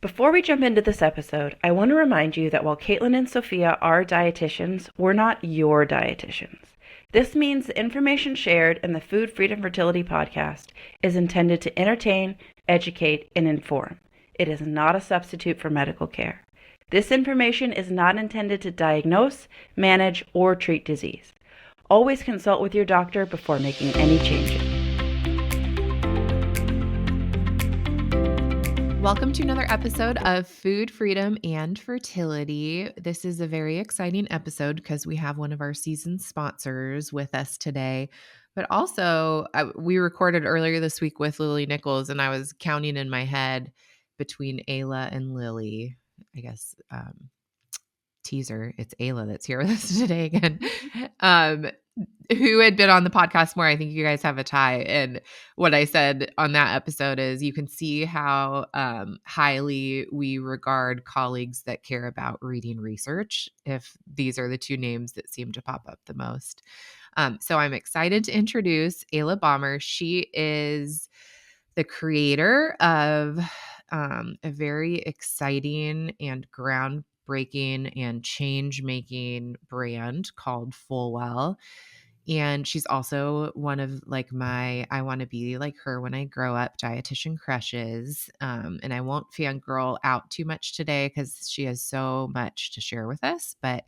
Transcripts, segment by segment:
Before we jump into this episode, I want to remind you that while Caitlin and Sophia are dietitians, we're not your dietitians. This means the information shared in the Food Freedom Fertility podcast is intended to entertain, educate, and inform. It is not a substitute for medical care. This information is not intended to diagnose, manage, or treat disease. Always consult with your doctor before making any changes. Welcome to another episode of Food Freedom and Fertility. This is a very exciting episode because we have one of our season sponsors with us today. But also, we recorded earlier this week with Lily Nichols, and I was counting in my head between Ayla and Lily. I guess teaser, it's Ayla that's here with us today again. Who had been on the podcast more. I think you guys have a tie. And what I said on that episode is you can see how highly we regard colleagues that care about reading research, if these are the two names that seem to pop up the most. So I'm excited to introduce Ayla Barmmer. She is the creator of a very exciting and groundbreaking and change-making brand called FullWell. And she's also one of my I want to be like her when I grow up dietitian crushes. And I won't fangirl out too much today because she has so much to share with us. But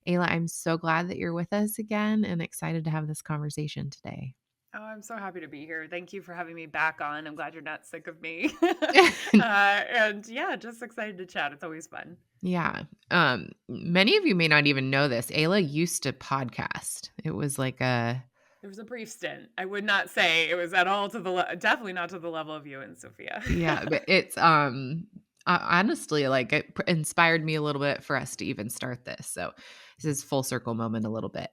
Ayla, I'm so glad that you're with us again and excited to have this conversation today. Oh, I'm so happy to be here. Thank you for having me back on. I'm glad you're not sick of me. And yeah, just excited to chat. It's always fun. Yeah. Many of you may not even know this. Ayla used to podcast. It was like There was a brief stint. I would not say it was at all to the definitely not to the level of you and Sophia. yeah, but it's honestly it inspired me a little bit for us to even start this. So this is full circle moment a little bit.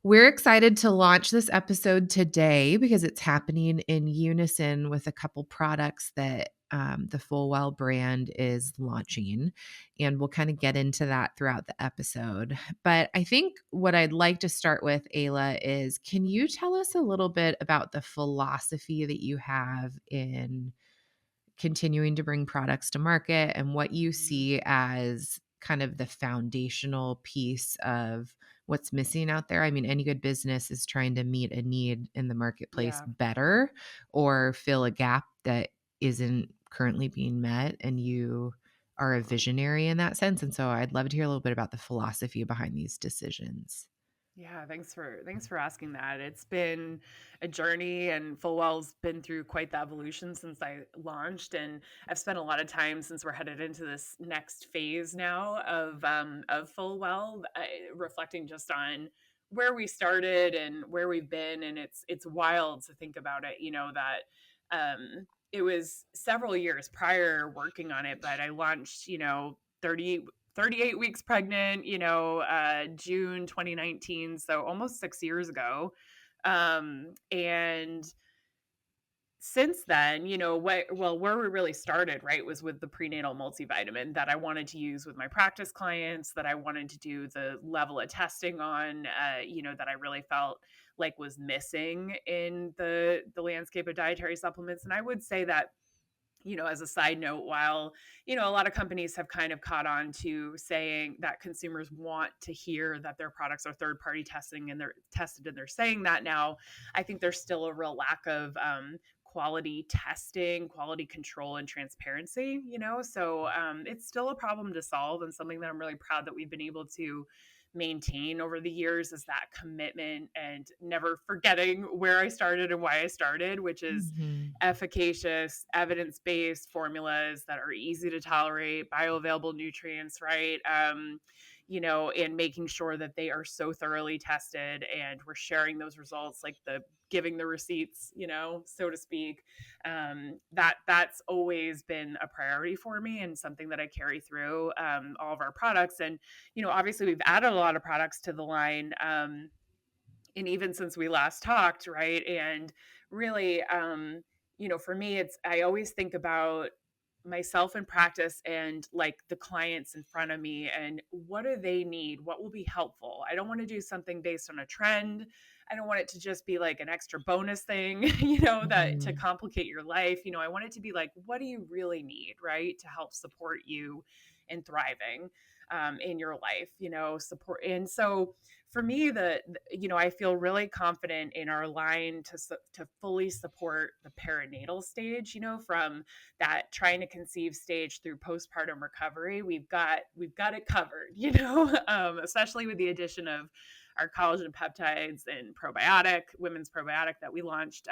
We're excited to launch this episode today because it's happening in unison with a couple products that the FullWell brand is launching. And we'll kind of get into that throughout the episode. But I think what I'd like to start with, Ayla, is can you tell us a little bit about the philosophy that you have in continuing to bring products to market and what you see as kind of the foundational piece of what's missing out there? I mean, any good business is trying to meet a need in the marketplace Yeah. better or fill a gap that isn't currently being met. And you are a visionary in that sense. And so I'd love to hear a little bit about the philosophy behind these decisions. Yeah, thanks for asking that. It's been a journey, and FullWell's been through quite the evolution since I launched, and I've spent a lot of time since we're headed into this next phase now of FullWell, reflecting just on where we started and where we've been, and it's wild to think about it. That it was several years prior working on it, but I launched 38 weeks pregnant, June 2019. So almost 6 years ago. And since then, where we really started, right, was with the prenatal multivitamin that I wanted to use with my practice clients, that I wanted to do the level of testing on, that I really felt like was missing in the landscape of dietary supplements. And I would say that, as a side note, while, a lot of companies have kind of caught on to saying that consumers want to hear that their products are third party testing and they're tested and they're saying that now, I think there's still a real lack of quality testing, quality control, and transparency, so it's still a problem to solve, and something that I'm really proud that we've been able to maintain over the years is that commitment and never forgetting where I started and why I started, which is efficacious, evidence-based formulas that are easy to tolerate, bioavailable nutrients, right? And making sure that they are so thoroughly tested and we're sharing those results, like giving the receipts, so to speak. That's always been a priority for me and something that I carry through all of our products. And, obviously we've added a lot of products to the line. And even since we last talked, right? And really, for me, I always think about myself in practice and like the clients in front of me and what do they need? What will be helpful? I don't want to do something based on a trend. I don't want it to just be like an extra bonus thing, that to Mhm. complicate your life. I want it to be like, what do you really need, right? To help support you in thriving in your life, support. And so for me, I feel really confident in our line to fully support the perinatal stage, from that trying to conceive stage through postpartum recovery. We've got it covered, especially with the addition of our collagen peptides and women's probiotic that we launched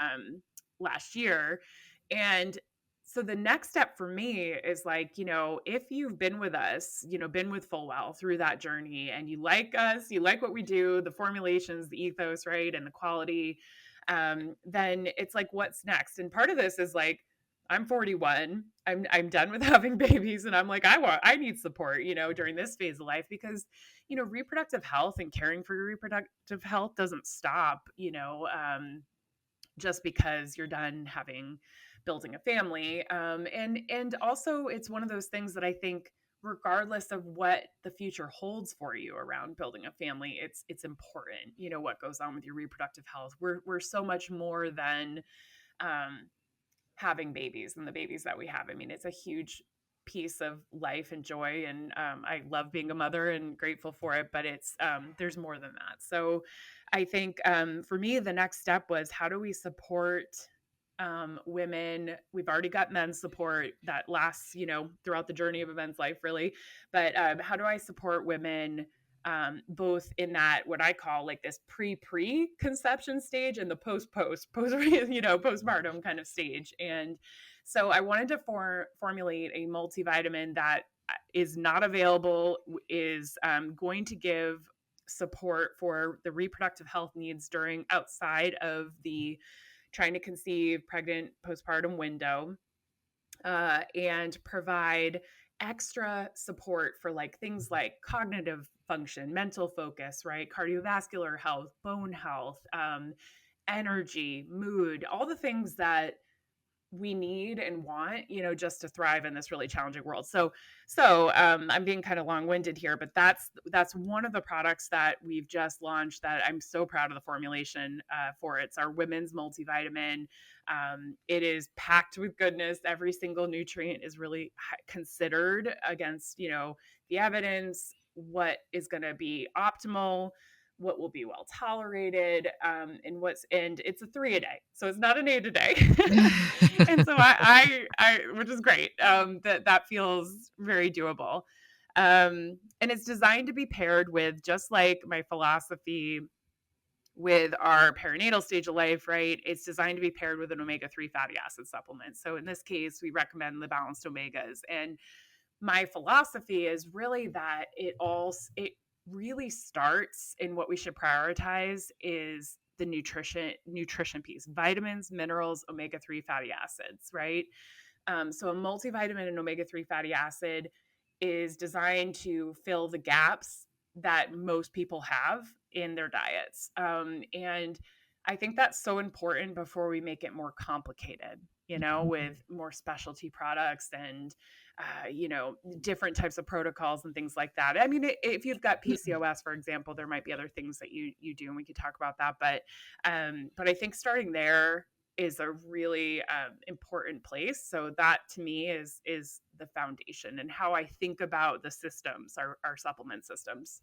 last year. And so the next step for me is like, if you've been with us, been with FullWell through that journey, and you like us, you like what we do, the formulations, the ethos, right, and the quality, then it's like, what's next? And part of this is like, I'm 41. I'm done with having babies, and I'm like, I need support, during this phase of life, because reproductive health and caring for your reproductive health doesn't stop, just because you're done building a family. And also, it's one of those things that I think, regardless of what the future holds for you around building a family, it's important, what goes on with your reproductive health. We're so much more than um, having babies and the babies that we have. I mean, it's a huge piece of life and joy, and I love being a mother and grateful for it, but it's there's more than that. So I think for me, the next step was, how do we support women? We've already got men's support that lasts, throughout the journey of a men's life, really. But how do I support women, both in that, what I call like this pre-conception stage, and the postpartum kind of stage? And so I wanted to formulate a multivitamin that is not available, is going to give support for the reproductive health needs during, outside of the trying to conceive, pregnant, postpartum window, and provide extra support for like things like cognitive function, mental focus, right? Cardiovascular health, bone health, energy, mood, all the things that we need and want, just to thrive in this really challenging world. So I'm being kind of long-winded here, but that's one of the products that we've just launched that I'm so proud of the formulation for. It's our women's multivitamin. It is packed with goodness. Every single nutrient is really considered against, the evidence, what is going to be optimal, what will be well tolerated, and it's a 3 a day, so it's not an 8 a day. And so which is great, that feels very doable. And it's designed to be paired with, just like my philosophy with our perinatal stage of life, right? It's designed to be paired with an omega-3 fatty acid supplement. So in this case, we recommend the balanced omegas. And my philosophy is really that it really starts in, what we should prioritize is the nutrition piece: vitamins, minerals, omega-3 fatty acids, right? So a multivitamin and omega-3 fatty acid is designed to fill the gaps that most people have in their diets. And I think that's so important before we make it more complicated, with more specialty products and, different types of protocols and things like that. I mean, if you've got PCOS, for example, there might be other things that you do, and we could talk about that. But I think starting there is a really important place. So that, to me, is the foundation, and how I think about the systems, our supplement systems.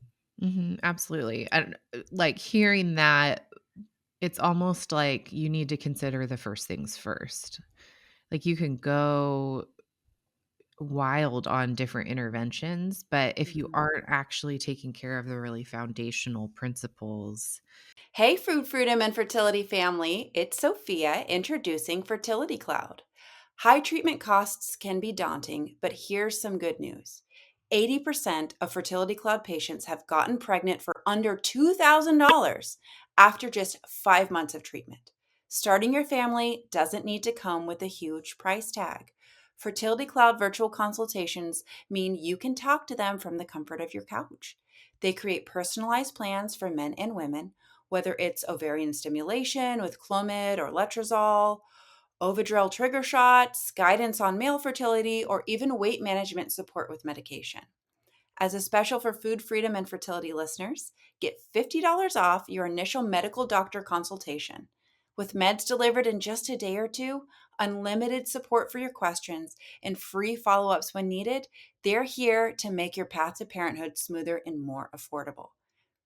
Absolutely. And like hearing that, it's almost like you need to consider the first things first. Like you can go wild on different interventions, but if you Mhm. aren't actually taking care of the really foundational principles. Hey, Food Freedom and Fertility family, it's Sophia introducing Fertility Cloud. High treatment costs can be daunting, but here's some good news. 80% of Fertility Cloud patients have gotten pregnant for under $2,000 after just 5 months of treatment. Starting your family doesn't need to come with a huge price tag. Fertility Cloud virtual consultations mean you can talk to them from the comfort of your couch. They create personalized plans for men and women, whether it's ovarian stimulation with Clomid or Letrozole, Ovidrel trigger shots, guidance on male fertility, or even weight management support with medication. As a special for Food Freedom and Fertility listeners, get $50 off your initial medical doctor consultation. With meds delivered in just a day or two, unlimited support for your questions, and free follow-ups when needed, they're here to make your path to parenthood smoother and more affordable.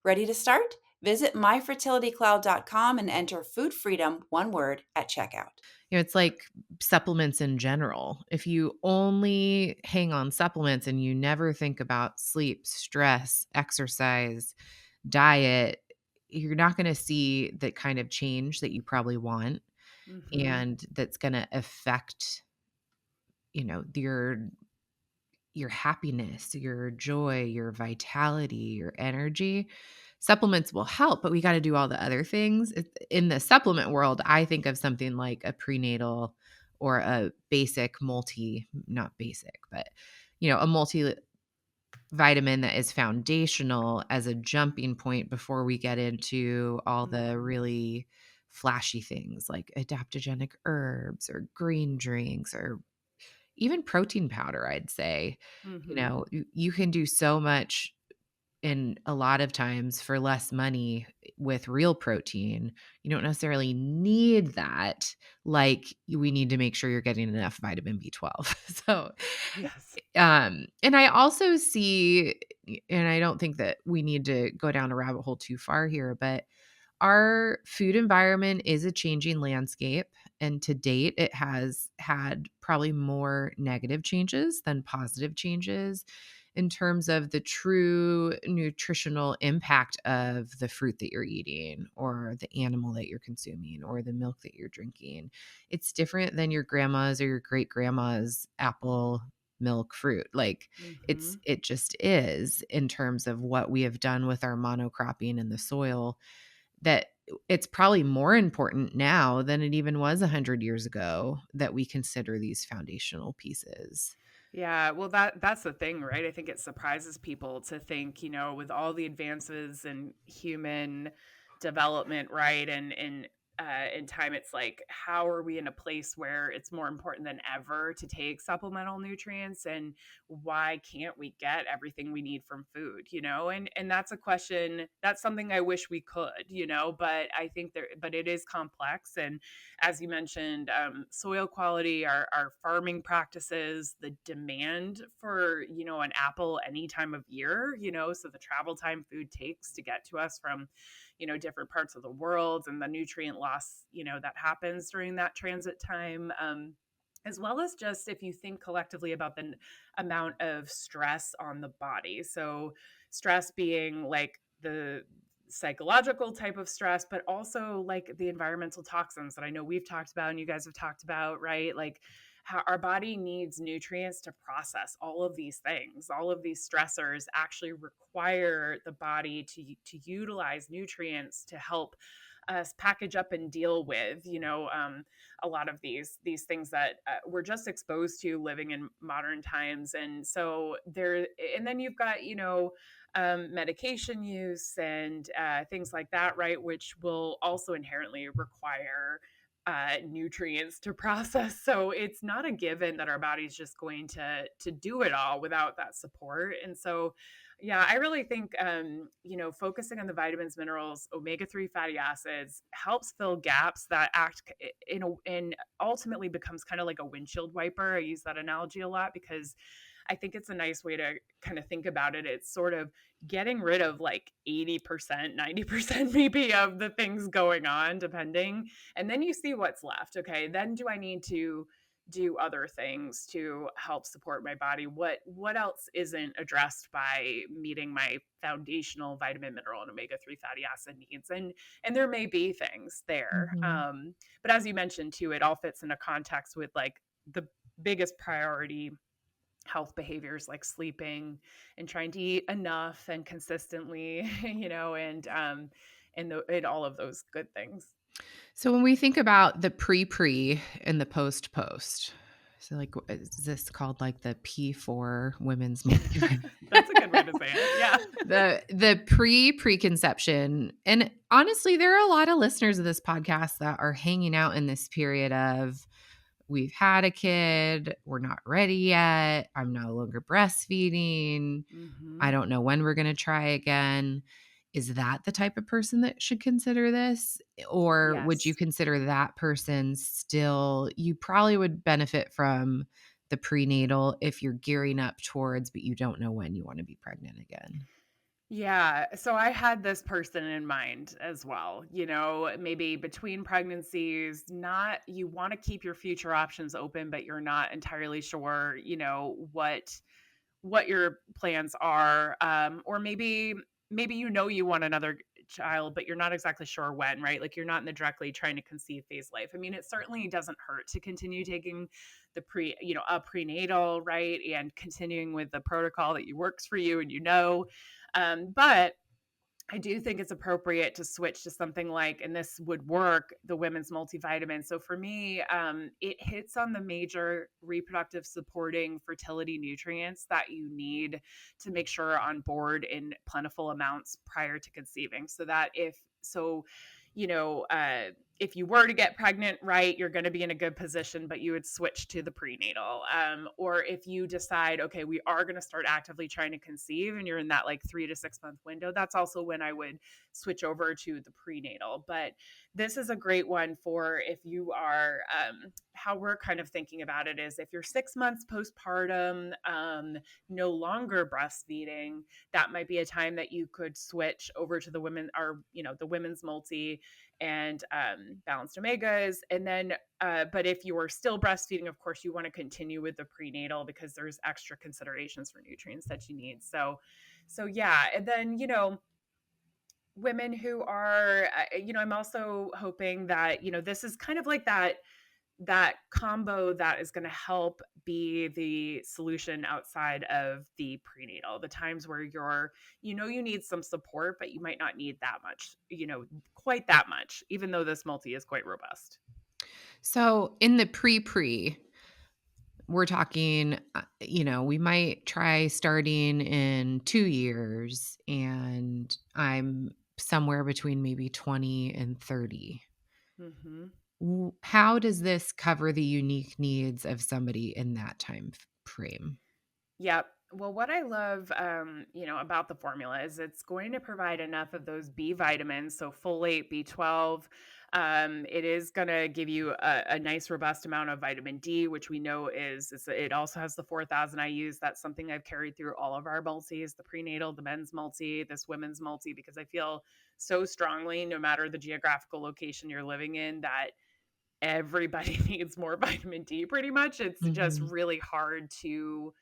Ready to start? Visit myfertilitycloud.com and enter Food Freedom, one word, at checkout. It's like supplements in general. If you only hang on supplements and you never think about sleep, stress, exercise, diet, you're not going to see the kind of change that you probably want and that's going to affect, your happiness, your joy, your vitality, your energy. Supplements will help, but we got to do all the other things. In the supplement world, I think of something like a prenatal or a basic not basic, but a multivitamin that is foundational as a jumping point before we get into all the really flashy things like adaptogenic herbs or green drinks or even protein powder, I'd say. You can do so much in a lot of times for less money with real protein. You don't necessarily need that. Like we need to make sure you're getting enough vitamin B12. So, Yes. and I also see, and I don't think that we need to go down a rabbit hole too far here, but our food environment is a changing landscape. And to date, it has had probably more negative changes than positive changes in terms of the true nutritional impact of the fruit that you're eating or the animal that you're consuming or the milk that you're drinking. It's different than your grandma's or your great grandma's apple milk fruit. Like it just is in terms of what we have done with our monocropping in the soil, that it's probably more important now than it even was 100 years ago that we consider these foundational pieces. Yeah, well, that's the thing, right? I think it surprises people to think, with all the advances in human development, right, and in time, it's like, how are we in a place where it's more important than ever to take supplemental nutrients, and why can't we get everything we need from food, And that's a question. That's something I wish we could, but I think but it is complex, and as you mentioned, soil quality, our farming practices, the demand for, an apple any time of year, so the travel time food takes to get to us from, different parts of the world, and the nutrient loss, that happens during that transit time. As well as just if you think collectively about the amount of stress on the body. So stress being like the psychological type of stress, but also like the environmental toxins that I know we've talked about and you guys have talked about, right? Like how our body needs nutrients to process all of these things. All of these stressors actually require the body to utilize nutrients to help us package up and deal with, a lot of these things that we're just exposed to living in modern times. And so there, and then you've got, medication use and things like that, right? Which will also inherently require nutrients to process. So it's not a given that our body's just going to do it all without that support. And so, yeah, I really think, focusing on the vitamins, minerals, omega-3 fatty acids helps fill gaps that act and ultimately becomes kind of like a windshield wiper. I use that analogy a lot because I think it's a nice way to kind of think about it. It's sort of getting rid of like 80%, 90% maybe of the things going on, depending. And then you see what's left. Okay, then do I need to do other things to help support my body? What else isn't addressed by meeting my foundational vitamin, mineral, and omega-3 fatty acid needs? And there may be things there. But as you mentioned too, it all fits in a context with like the biggest priority health behaviors like sleeping and trying to eat enough and consistently, and all of those good things. So when we think about the pre and the post, so like, is this called like the P4 women's multivitamin? That's a good way to say it. Yeah. The preconception. And honestly, there are a lot of listeners of this podcast that are hanging out in this period of we've had a kid, we're not ready yet, I'm no longer breastfeeding, I Mhm. don't know when we're going to try again. Is that the type of person that should consider this? Or would you Yes. consider that person still, you probably would benefit from the prenatal if you're gearing up towards, but you don't know when you want to be pregnant again? Yeah, so I had this person in mind as well. Maybe between pregnancies, not you want to keep your future options open, but you're not entirely sure, what your plans are. Or maybe you want another child, but you're not exactly sure when, right? Like you're not in the directly trying to conceive phase life. I mean, it certainly doesn't hurt to continue taking a prenatal, right? And continuing with the protocol that works for you and but I do think it's appropriate to switch to something like, and this would work, the women's multivitamin. So for me, it hits on the major reproductive supporting fertility nutrients that you need to make sure are on board in plentiful amounts prior to conceiving. So that you know, uh, if you were to get pregnant, right, you're going to be in a good position, but you would switch to the prenatal. Or if you decide, okay, we are going to start actively trying to conceive and you're in that like 3 to 6 month window, that's also when I would switch over to the prenatal. But this is a great one for if you are, how we're kind of thinking about it is if you're 6 months postpartum, no longer breastfeeding, that might be a time that you could switch over to the women's multi and balanced omegas. And then, but if you are still breastfeeding, of course, you want to continue with the prenatal because there's extra considerations for nutrients that you need. So yeah. And then, women who are, I'm also hoping that, this is kind of like that combo that is going to help be the solution outside of the prenatal, the times where you need some support, but you might not need that much, quite that much, even though this multi is quite robust. So in the pre, we're talking, we might try starting in 2 years, and I'm somewhere between maybe 20 and 30. Hmm. How does this cover the unique needs of somebody in that time frame? Yep. Well, what I love, about the formula is it's going to provide enough of those B vitamins, so folate, B12. It is going to give you a nice, robust amount of vitamin D, which we know it also has the 4,000 IUs. That's something I've carried through all of our multis, the prenatal, the men's multi, this women's multi, because I feel so strongly, no matter the geographical location you're living in, that everybody needs more vitamin D pretty much. It's just Mhm. really hard to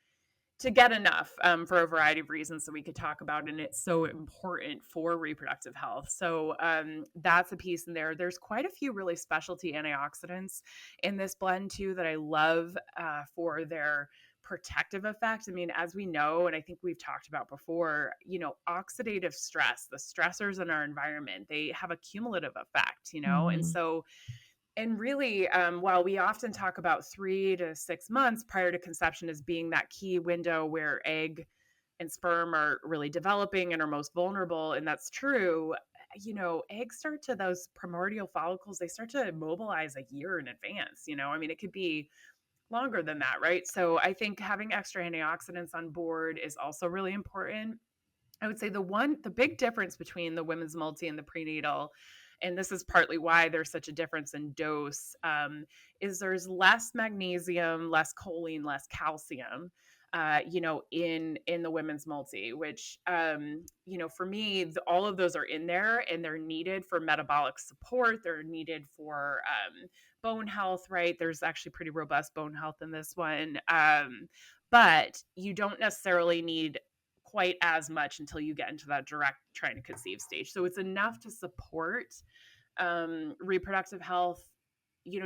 get enough, for a variety of reasons that we could talk about. And it's so important for reproductive health. So that's a piece in there. There's quite a few really specialty antioxidants in this blend too that I love for their protective effect. I mean, as we know, and I think we've talked about before, oxidative stress, the stressors in our environment, they have a cumulative effect, and Mhm. so and really, while we often talk about 3 to 6 months prior to conception as being that key window where egg and sperm are really developing and are most vulnerable, and that's true, eggs start to those primordial follicles, they start to mobilize a year in advance. I mean, it could be longer than that, right? So I think having extra antioxidants on board is also really important. I would say the big difference between the women's multi and the prenatal, and this is partly why there's such a difference in dose, is there's less magnesium, less choline, less calcium, in the women's multi, which, for me, all of those are in there and they're needed for metabolic support. They're needed for bone health, right? There's actually pretty robust bone health in this one. But you don't necessarily need quite as much until you get into that direct trying to conceive stage. So it's enough to support reproductive health,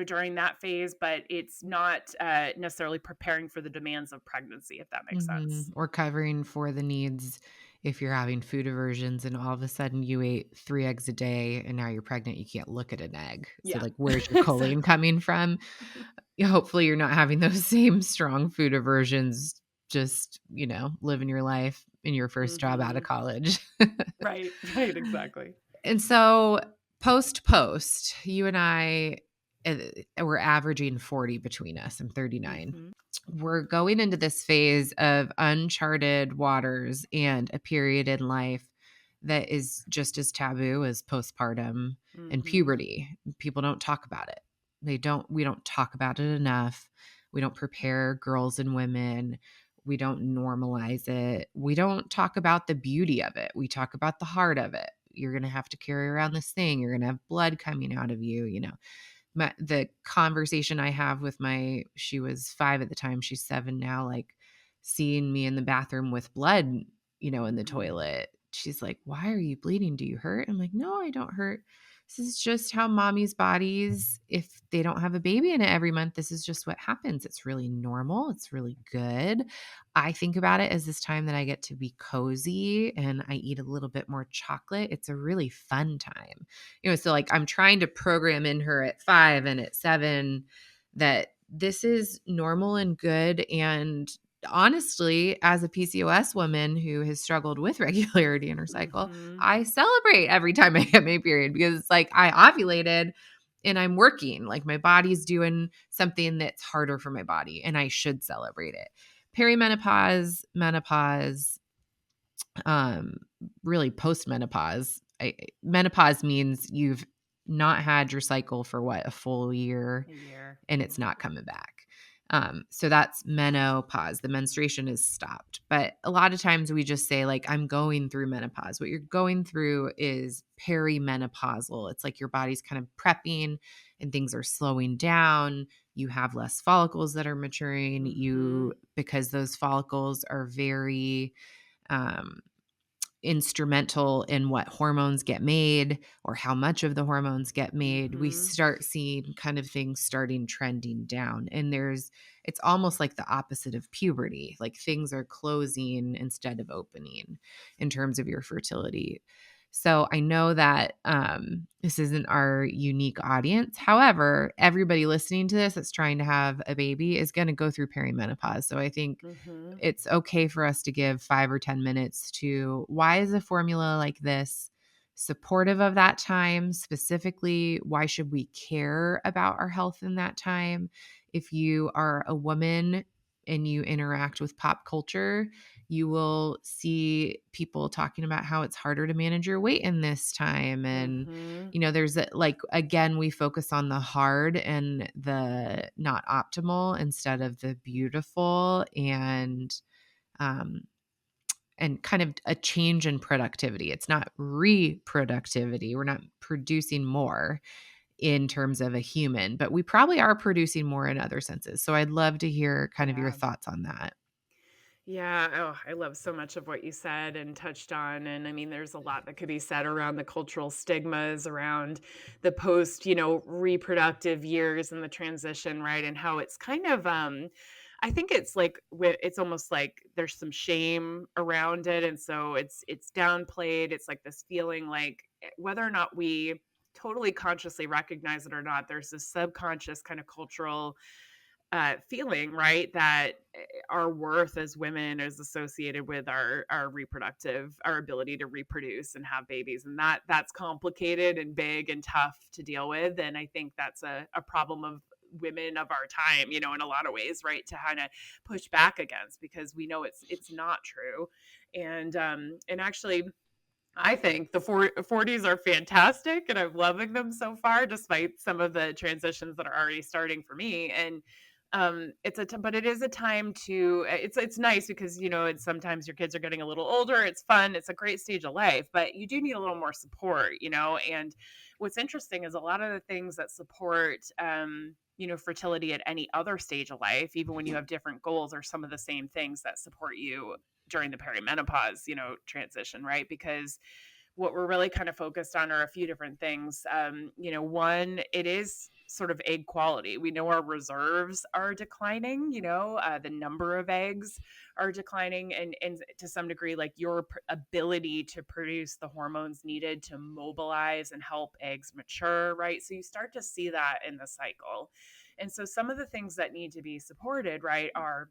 during that phase, but it's not necessarily preparing for the demands of pregnancy, if that makes Mhm. sense. Or covering for the needs if you're having food aversions and all of a sudden you ate 3 eggs a day and now you're pregnant, you can't look at an egg. So, Yeah, like, where's your choline exactly. coming from? Yeah, hopefully, you're not having those same strong food aversions just, living your life in your first job out of Hmm. college. Right, right, exactly. And so post, you and I we're averaging 40 between us. I'm 39. Mm-hmm. We're going into this phase of uncharted waters and a period in life that is just as taboo as postpartum and Mm-hmm. puberty. People don't talk about it. We don't talk about it enough. We don't prepare girls and women. We don't normalize it. We don't talk about the beauty of it. We talk about the heart of it. You're going to have to carry around this thing. You're going to have blood coming out of you, the conversation I have with she was 5 at the time, she's 7 now, like seeing me in the bathroom with blood, in the toilet. She's like, "Why are you bleeding? Do you hurt?" I'm like, "No, I don't hurt. This is just how mommy's bodies, if they don't have a baby in it every month, this is just what happens. It's really normal. It's really good." I think about it as this time that I get to be cozy and I eat a little bit more chocolate. It's a really fun time. So like I'm trying to program in her at 5 and at 7 that this is normal and good. And honestly, as a PCOS woman who has struggled with regularity in her cycle, Mm-hmm. I celebrate every time I get my period because it's like I ovulated and I'm working. Like my body's doing something that's harder for my body and I should celebrate it. Perimenopause, menopause, really postmenopause. Menopause means you've not had your cycle for a full year A year. and it's not coming back. So that's menopause. The menstruation is stopped. But a lot of times we just say like, I'm going through menopause. What you're going through is perimenopausal. It's like your body's kind of prepping and things are slowing down. You have less follicles that are maturing. Mm-hmm. Because those follicles are very, instrumental in what hormones get made or how much of the hormones get made, we Mm-hmm. start seeing kind of things starting trending down. And it's almost like the opposite of puberty. Like things are closing instead of opening in terms of your fertility. So I know that this isn't our unique audience. However, everybody listening to this that's trying to have a baby is going to go through perimenopause. So I think Mm-hmm. it's okay for us to give 5 or 10 minutes to why is a formula like this supportive of that time? Specifically, why should we care about our health in that time? If you are a woman and you interact with pop culture, you will see people talking about how it's harder to manage your weight in this time. And, Mm-hmm. there's again, we focus on the hard and the not optimal instead of the beautiful um, and kind of a change in productivity. It's not reproductivity. We're not producing more in terms of a human, but we probably are producing more in other senses. So I'd love to hear kind of your Yeah. thoughts on that. Yeah. Oh, I love so much of what you said and touched on. And I mean, there's a lot that could be said around the cultural stigmas around the post, reproductive years and the transition, right? And how it's kind of, I think it's like it's almost like there's some shame around it, and so it's downplayed. It's like this feeling like whether or not we totally consciously recognize it or not, there's this subconscious kind of cultural feeling, right? That our worth as women is associated with our ability to reproduce and have babies, and that's complicated and big and tough to deal with. And I think that's a problem of women of our time, in a lot of ways, right? To kind of push back against because we know it's not true. And actually I think the 40s are fantastic and I'm loving them so far, despite some of the transitions that are already starting for me. And but it is a time to, it's nice because, it's sometimes your kids are getting a little older. It's fun. It's a great stage of life, but you do need a little more support, and what's interesting is a lot of the things that support, fertility at any other stage of life, even when you have different goals, are some of the same things that support you during the perimenopause, transition, right? Because what we're really kind of focused on are a few different things. One, it is sort of egg quality. We know our reserves are declining, the number of eggs are declining, and to some degree, like your ability to produce the hormones needed to mobilize and help eggs mature, right? So you start to see that in the cycle. And so some of the things that need to be supported, right, are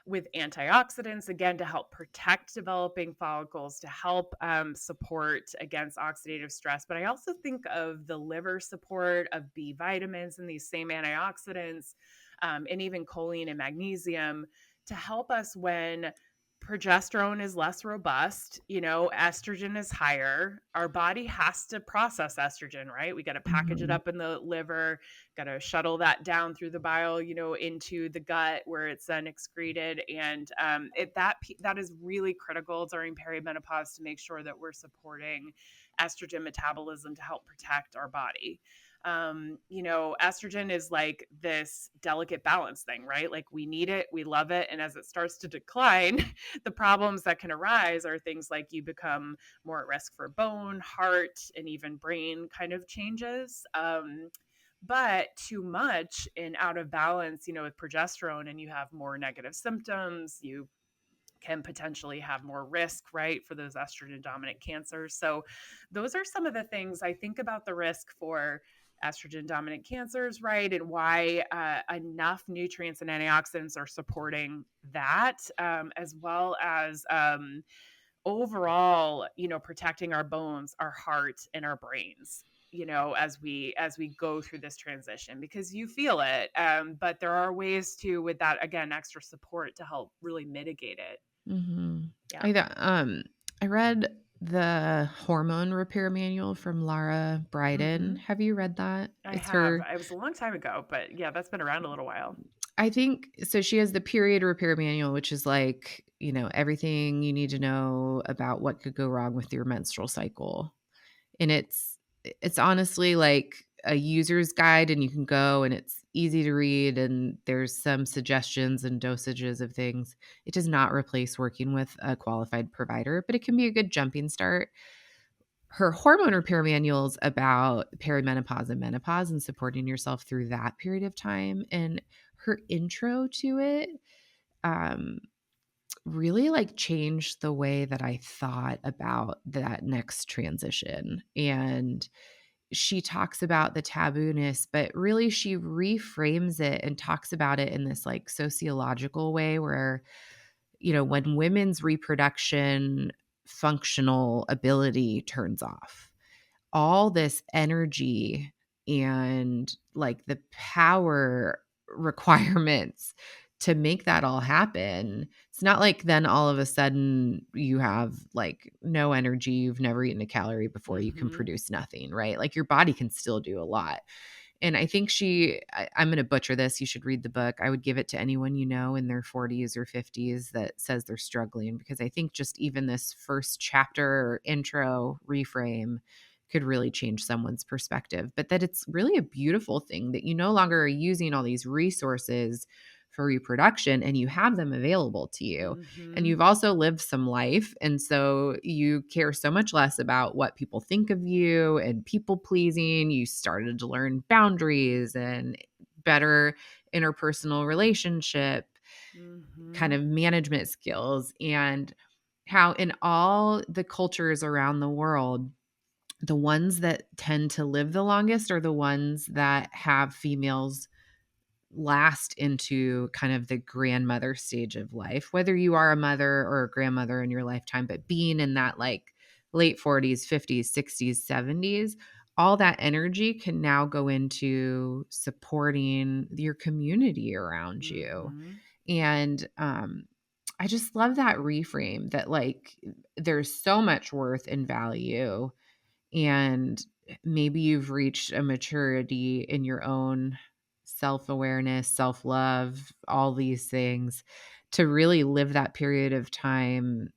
with antioxidants, again, to help protect developing follicles, to help support against oxidative stress. But I also think of the liver support of B vitamins and these same antioxidants, and even choline and magnesium to help us when progesterone is less robust, estrogen is higher. Our body has to process estrogen, right? We got to package it Mhm. up in the liver, got to shuttle that down through the bile, into the gut where it's then excreted. And that is really critical during perimenopause to make sure that we're supporting estrogen metabolism to help protect our body. Estrogen is like this delicate balance thing, right? Like we need it, we love it. And as it starts to decline, the problems that can arise are things like you become more at risk for bone, heart, and even brain kind of changes. But too much and out of balance, with progesterone, and you have more negative symptoms, you can potentially have more risk, right, for those estrogen dominant cancers. So, those are some of the things I think about the risk for estrogen dominant cancers, right, and why enough nutrients and antioxidants are supporting that, as well as overall, protecting our bones, our heart, and our brains. As we go through this transition, because you feel it, but there are ways to, with that, again, extra support to help really mitigate it. Mhm. Yeah. I read the hormone repair manual from Lara Hmm. Bryden. Have you read that? I It's have. her It was a long time ago, but yeah, that's been around a little while. I think so. She has the period repair manual, which is like, everything you need to know about what could go wrong with your menstrual cycle. And it's honestly like a user's guide, and you can go and it's easy to read, and there's some suggestions and dosages of things. It does not replace working with a qualified provider, but it can be a good jumping start. Her hormone repair manuals about perimenopause and menopause and supporting yourself through that period of time. And her intro to it um, really like changed the way that I thought about that next transition. And she talks about the tabooness, but really she reframes it and talks about it in this like sociological way where, when women's reproduction functional ability turns off, all this energy and like the power requirements to make that all happen. It's not like then all of a sudden you have like no energy, you've never eaten a calorie before, you can Hmm. produce nothing, right? Like your body can still do a lot. And I think I'm going to butcher this. You should read the book. I would give it to anyone in their 40s or 50s that says they're struggling, because I think just even this first chapter or intro reframe could really change someone's perspective. But that it's really a beautiful thing that you no longer are using all these resources for reproduction and you have them available to you. And Hmm. you've also lived some life. And so you care so much less about what people think of you and people pleasing. You started to learn boundaries and better interpersonal relationship kind Hmm. of management skills, and how in all the cultures around the world, the ones that tend to live the longest are the ones that have females last into kind of the grandmother stage of life, whether you are a mother or a grandmother in your lifetime, but being in that like late 40s, 50s, 60s, 70s, all that energy can now go into supporting your community around you. Hmm. And I just love that reframe that like there's so much worth and value, and maybe you've reached a maturity in your own self-awareness, self-love, all these things to really live that period of time.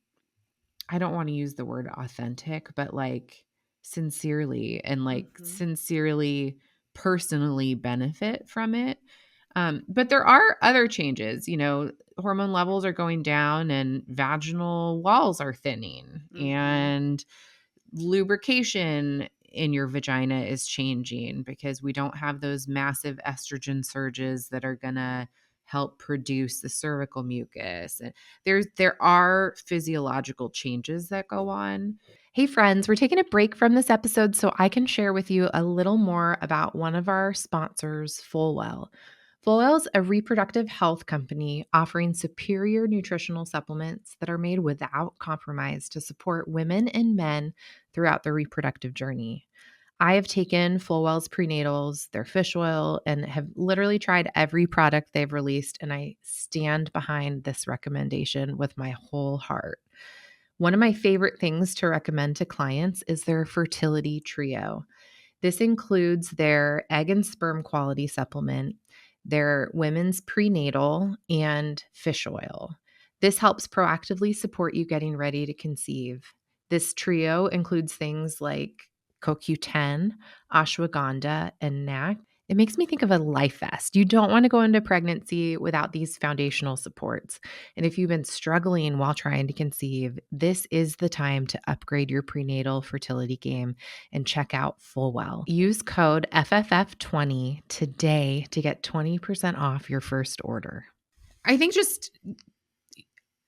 I don't want to use the word authentic, but like sincerely, and like Hmm. sincerely personally benefit from it. But there are other changes, hormone levels are going down and vaginal walls are thinning, Hmm. and lubrication in your vagina is changing because we don't have those massive estrogen surges that are going to help produce the cervical mucus. And there are physiological changes that go on. Hey friends, we're taking a break from this episode so I can share with you a little more about one of our sponsors, FullWell. FullWell's a reproductive health company offering superior nutritional supplements that are made without compromise to support women and men throughout their reproductive journey. I have taken FullWell's prenatals, their fish oil, and have literally tried every product they've released, and I stand behind this recommendation with my whole heart. One of my favorite things to recommend to clients is their fertility trio. This includes their egg and sperm quality supplement, their women's prenatal, and fish oil. This helps proactively support you getting ready to conceive. This trio includes things like CoQ10, ashwagandha, and NAC. It makes me think of a life vest. You don't want to go into pregnancy without these foundational supports. And if you've been struggling while trying to conceive, this is the time to upgrade your prenatal fertility game and check out FullWell. Use code FFF20 today to get 20% off your first order. I think just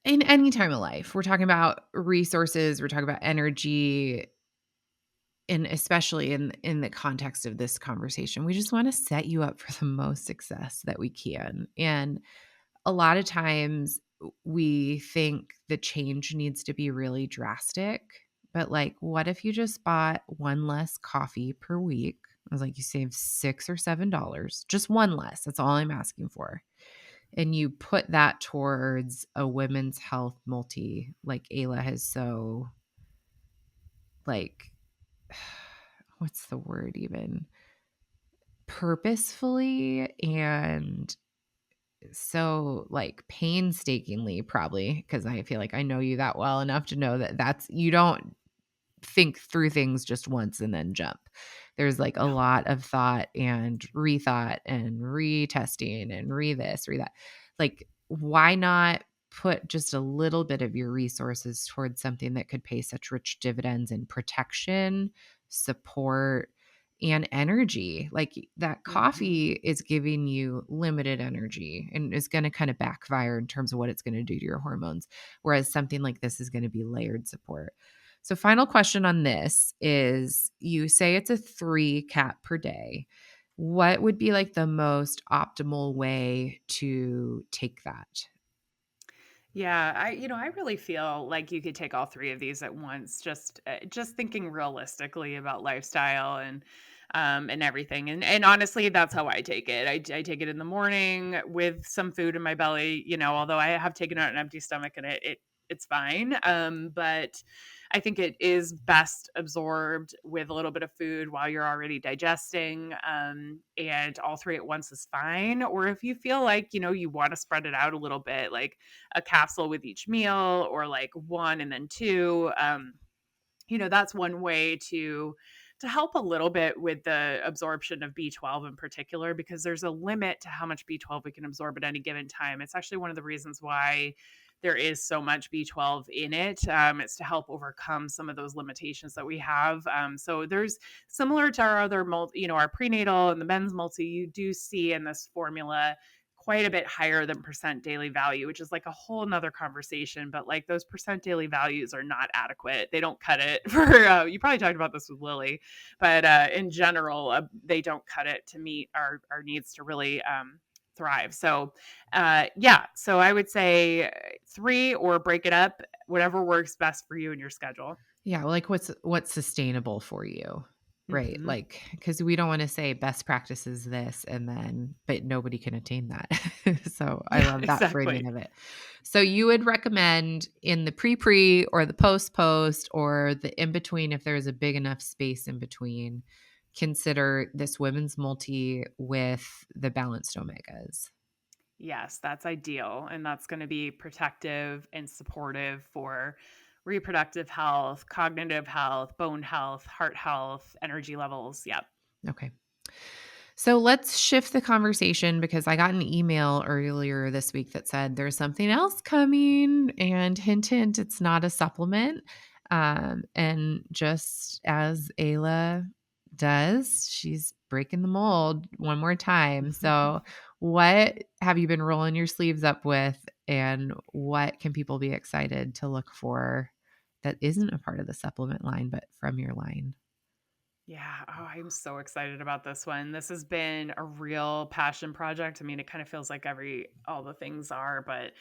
in any time of life, we're talking about resources, we're talking about energy, and especially in the context of this conversation, we just want to set you up for the most success that we can. And a lot of times we think the change needs to be really drastic, but like, what if you just bought one less coffee per week? I was like, you save $6 or $7, just one less. That's all I'm asking for. And you put that towards a women's health multi, like Ayla has so, like, what's the word even? Purposefully and so like painstakingly, probably, because I feel like I know you that well enough to know that you don't think through things just once and then jump. There's like a lot of thought and rethought and retesting and this, that. Like, why not put just a little bit of your resources towards something that could pay such rich dividends in protection, support, and energy? Like that coffee is giving you limited energy and is going to kind of backfire in terms of what it's going to do to your hormones. Whereas something like this is going to be layered support. So final question on this is, you say it's a 3 cap per day. What would be like the most optimal way to take that? Yeah, I really feel like you could take all three of these at once. Just thinking realistically about lifestyle and everything. And honestly, that's how I take it. I take it in the morning with some food in my belly. Although I have taken out an empty stomach and it's fine. But I think it is best absorbed with a little bit of food while you're already digesting. And all three at once is fine. Or if you feel like, you want to spread it out a little bit, like a capsule with each meal, or like one and then two. That's one way to help a little bit with the absorption of B12 in particular, because there's a limit to how much B12 we can absorb at any given time. It's actually one of the reasons why there is so much B12 in it. It's to help overcome some of those limitations that we have. So there's, similar to our other our prenatal and the men's multi, you do see in this formula quite a bit higher than percent daily value, which is like a whole nother conversation. But like, those percent daily values are not adequate. They don't cut it for, you probably talked about this with Lily, but in general, they don't cut it to meet our needs to really thrive. So so I would say 3, or break it up, whatever works best for you and your schedule. Yeah, like what's sustainable for you, right? Mm-hmm. Like, because we don't want to say best practice is this but nobody can attain that. So I Yeah, love that exactly. framing of it. So you would recommend in the pre or the post or the in between, if there's a big enough space in between, consider this women's multi with the balanced omegas. Yes, that's ideal. And that's going to be protective and supportive for reproductive health, cognitive health, bone health, heart health, energy levels. Yep. Okay. So let's shift the conversation, because I got an email earlier this week that said there's something else coming, and hint, hint, it's not a supplement. And just as Ayla does, she's breaking the mold one more time. So what have you been rolling your sleeves up with, and what can people be excited to look for that isn't a part of the supplement line, but from your line? Yeah. Oh, I'm so excited about this one. This has been a real passion project. I mean, it kind of feels like all the things are, but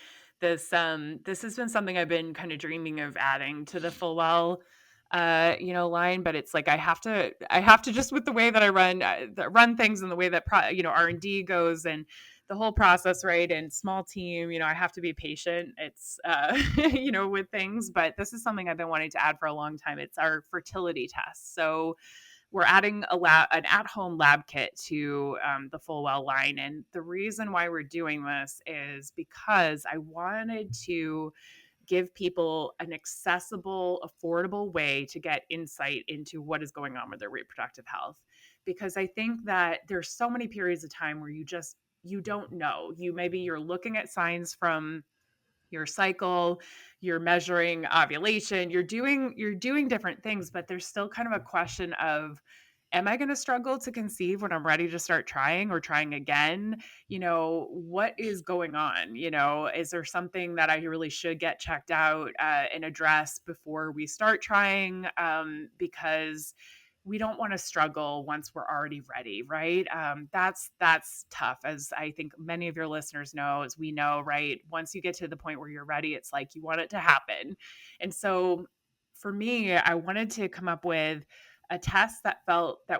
this has been something I've been kind of dreaming of adding to the FullWell line, but it's like I have to just with the way that I run things and the way that R&D goes and the whole process, right? And small team, I have to be patient. It's with things, but this is something I've been wanting to add for a long time. It's our fertility test. So we're adding an at-home lab kit to the FullWell line, and the reason why we're doing this is because I wanted to give people an accessible, affordable way to get insight into what is going on with their reproductive health. Because I think that there's so many periods of time where you don't know. You're looking at signs from your cycle, you're measuring ovulation, you're doing different things, but there's still kind of a question of, am I going to struggle to conceive when I'm ready to start trying or trying again? What is going on? Is there something that I really should get checked out and address before we start trying? Because we don't want to struggle once we're already ready, right? That's tough, as I think many of your listeners know, as we know, right? Once you get to the point where you're ready, it's like you want it to happen. And so for me, I wanted to come up with a test that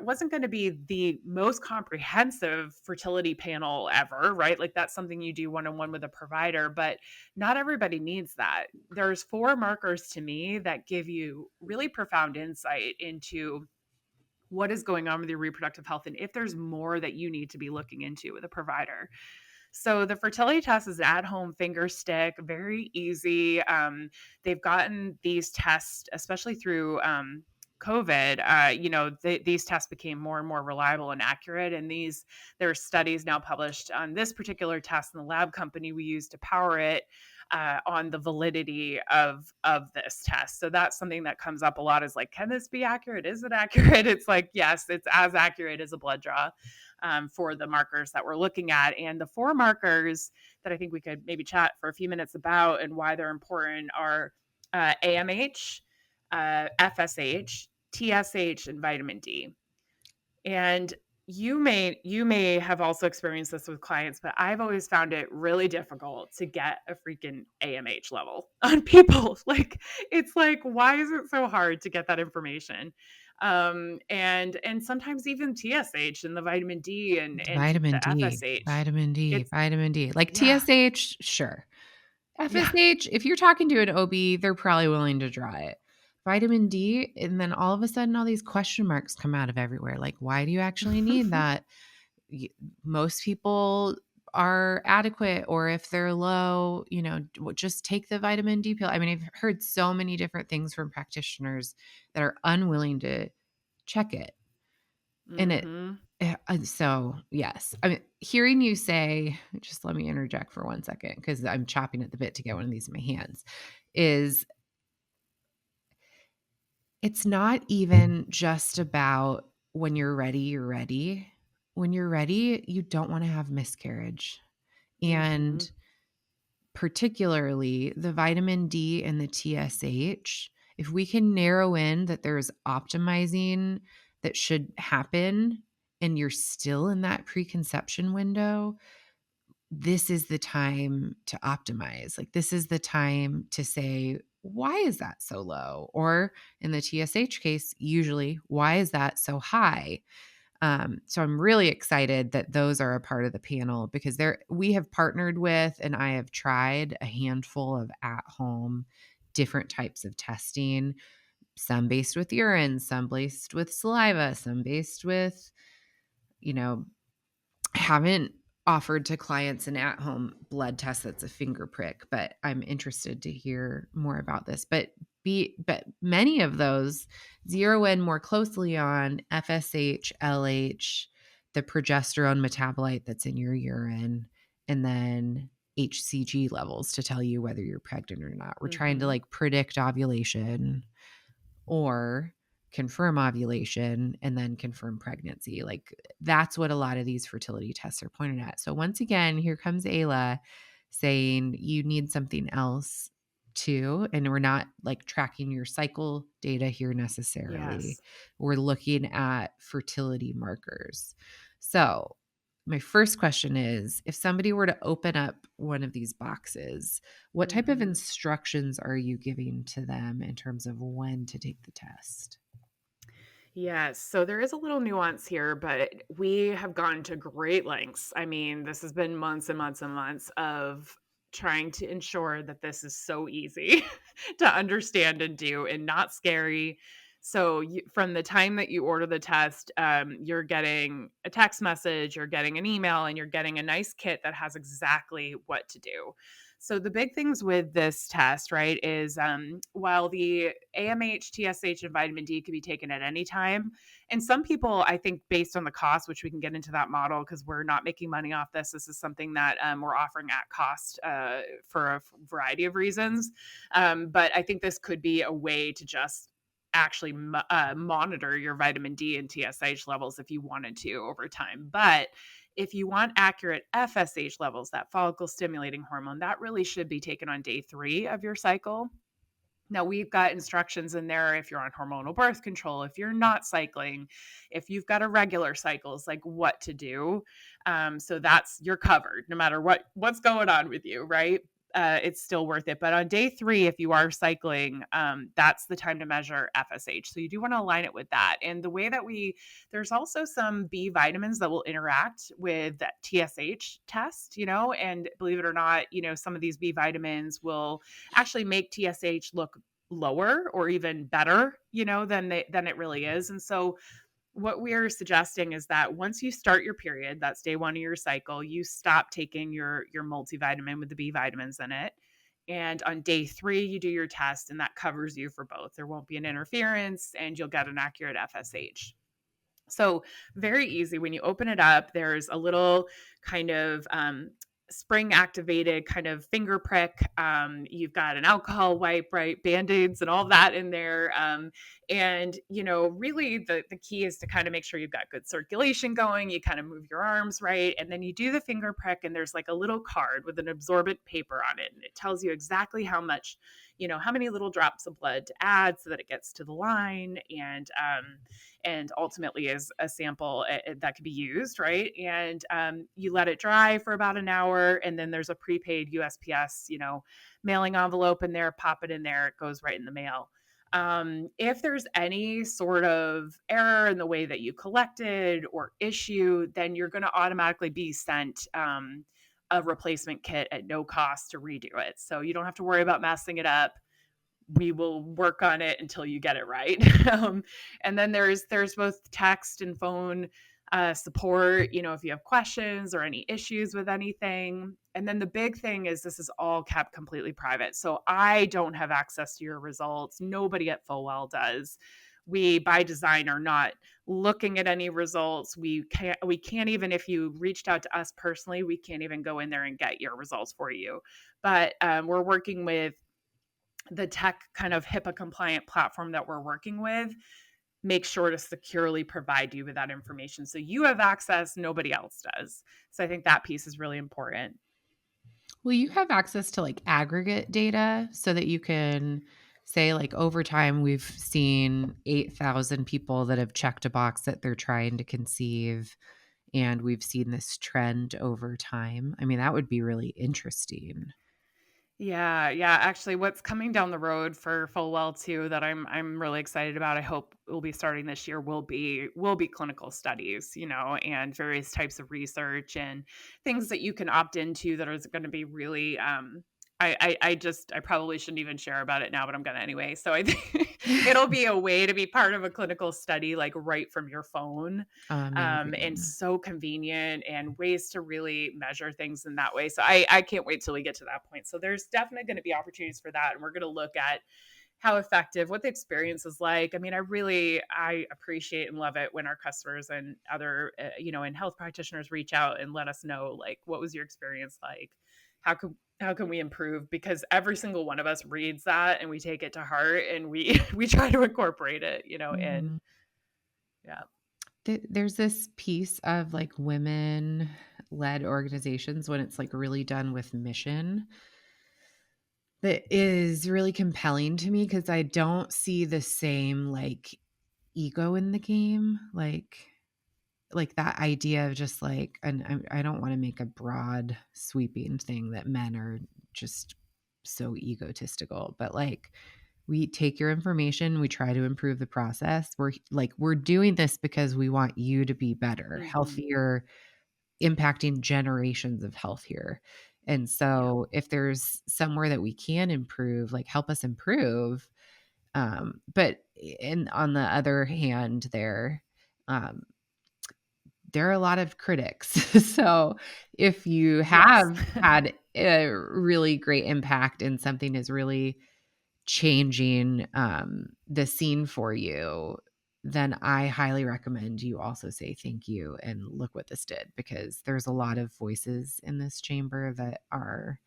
wasn't going to be the most comprehensive fertility panel ever, right? Like that's something you do one-on-one with a provider, but not everybody needs that. There's 4 markers to me that give you really profound insight into what is going on with your reproductive health and if there's more that you need to be looking into with a provider. So the fertility test is an at-home finger stick, very easy. They've gotten these tests, especially through COVID. These tests became more and more reliable and accurate. And there are studies now published on this particular test and the lab company we use to power it. On the validity of this test. So that's something that comes up a lot is like, can this be accurate? Is it accurate? It's like, yes, it's as accurate as a blood draw for the markers that we're looking at. And the 4 markers that I think we could maybe chat for a few minutes about and why they're important are AMH, FSH, TSH, and vitamin D. And you may have also experienced this with clients, but I've always found it really difficult to get a freaking AMH level on people. Like it's like, why is it so hard to get that information? And sometimes even TSH and the vitamin D and Vitamin the D, FSH. vitamin D, It's vitamin D. Like yeah, TSH, sure. yeah. FSH, if you're talking to an OB, they're probably willing to try it. Vitamin D, and then all of a sudden, all these question marks come out of everywhere. Like, why do you actually need that? Y- Most people are adequate, or if they're low, just take the vitamin D pill. I mean, I've heard so many different things from practitioners that are unwilling to check it. And hmm so yes, I mean, hearing you say, just let me interject for 1 second because I'm chopping at the bit to get one of these in my hands, is it's not even just about when you're ready, you're ready. When you're ready, you don't want to have miscarriage. hmm And particularly the vitamin D and the TSH, if we can narrow in that there's optimizing that should happen and you're still in that preconception window, this is the time to optimize. Like, this is the time to say, why is that so low? Or in the TSH case, usually, why is that so high? So I'm really excited that those are a part of the panel because we have partnered with and I have tried a handful of at-home different types of testing, some based with urine, some based with saliva, some based with, you know, haven't offered to clients an at-home blood test that's a finger prick, but I'm interested to hear more about this. But many of those zero in more closely on FSH, LH, the progesterone metabolite that's in your urine, and then HCG levels to tell you whether you're pregnant or not. We're trying to hmm like predict ovulation or confirm ovulation and then confirm pregnancy. Like that's what a lot of these fertility tests are pointed at. So once again, here comes Ayla saying you need something else. too. And we're not like tracking your cycle data here necessarily. Yes. We're looking at fertility markers. So, my first question is, if somebody were to open up one of these boxes, what type of Mhm. instructions are you giving to them in terms of when to take the test? Yes, so there is a little nuance here, but we have gone to great lengths. I mean, this has been months and months and months of trying to ensure that this is so easy to understand and do and not scary. So, from the time that you order the test, you're getting a text message, you're getting an email, and you're getting a nice kit that has exactly what to do. So the big things with this test, right, is while the AMH, TSH, and vitamin D can be taken at any time, and some people, I think, based on the cost, which we can get into that model because we're not making money off this. This is something that we're offering at cost for a variety of reasons. But I think this could be a way to just actually monitor your vitamin D and TSH levels if you wanted to over time. But if you want accurate FSH levels, that follicle stimulating hormone, that really should be taken on day 3 of your cycle. Now, we've got instructions in there if you're on hormonal birth control, if you're not cycling, if you've got irregular cycles, like what to do. So that's you're covered no matter what's going on with you, right? It's still worth it. But on day 3, if you are cycling, that's the time to measure FSH. So you do want to align it with that. And the way that there's also some B vitamins that will interact with that TSH test, and believe it or not, some of these B vitamins will actually make TSH look lower or even better, than it really is. And so what we're suggesting is that once you start your period, that's day 1 of your cycle, you stop taking your multivitamin with the B vitamins in it. And on day 3, you do your test, and that covers you for both. There won't be an interference, and you'll get an accurate FSH. So very easy. When you open it up, there's a little kind of spring activated kind of finger prick. You've got an alcohol wipe, right? Band-aids and all that in there. And, really the key is to kind of make sure you've got good circulation going. You kind of move your arms, right? And then you do the finger prick, and there's like a little card with an absorbent paper on it. And it tells you exactly how much, how many little drops of blood to add so that it gets to the line. And ultimately is a sample that could be used, right? And you let it dry for about an hour, and then there's a prepaid USPS, mailing envelope in there. Pop it in there; it goes right in the mail. If there's any sort of error in the way that you collected or issue, then you're going to automatically be sent a replacement kit at no cost to redo it. So you don't have to worry about messing it up. We will work on it until you get it right. And then there's both text and phone support, if you have questions or any issues with anything. And then the big thing is this is all kept completely private. So I don't have access to your results. Nobody at FullWell does. We by design are not looking at any results. We can't even, if you reached out to us personally, we can't even go in there and get your results for you. But we're working with the tech kind of HIPAA compliant platform that we're working with. Make sure to securely provide you with that information so you have access, nobody else does. So I think that piece is really important. Will you have access to like aggregate data so that you can say, like, over time, we've seen 8,000 people that have checked a box that they're trying to conceive, and we've seen this trend over time? I mean, that would be really interesting. Yeah. Actually, what's coming down the road for FullWell too that I'm really excited about, I hope will be starting this year, will be clinical studies, and various types of research and things that you can opt into that are going to be really I probably shouldn't even share about it now, but I'm gonna anyway. So I think it'll be a way to be part of a clinical study, like right from your phone, and Amazing. so convenient, and ways to really measure things in that way. So I can't wait till we get to that point. So there's definitely going to be opportunities for that, and we're going to look at how effective, what the experience is like. I mean, I appreciate and love it when our customers and other, and health practitioners reach out and let us know, like, what was your experience like? How can we improve? Because every single one of us reads that and we take it to heart, and we we try to incorporate it, in. Mhm. Yeah. There's this piece of like women led organizations when it's like really done with mission that is really compelling to me because I don't see the same like ego in the game. Like that idea of just like, and I don't want to make a broad sweeping thing that men are just so egotistical, but like we take your information, we try to improve the process. We're doing this because we want you to be better, Mhm. healthier, impacting generations of health here. And Yeah. so if there's somewhere that we can improve, like help us improve. But on the other hand, um, there are a lot of critics. So if you Yes. have had a really great impact and something is really changing the scene for you, then I highly recommend you also say thank you and look what this did, because there's a lot of voices in this chamber that are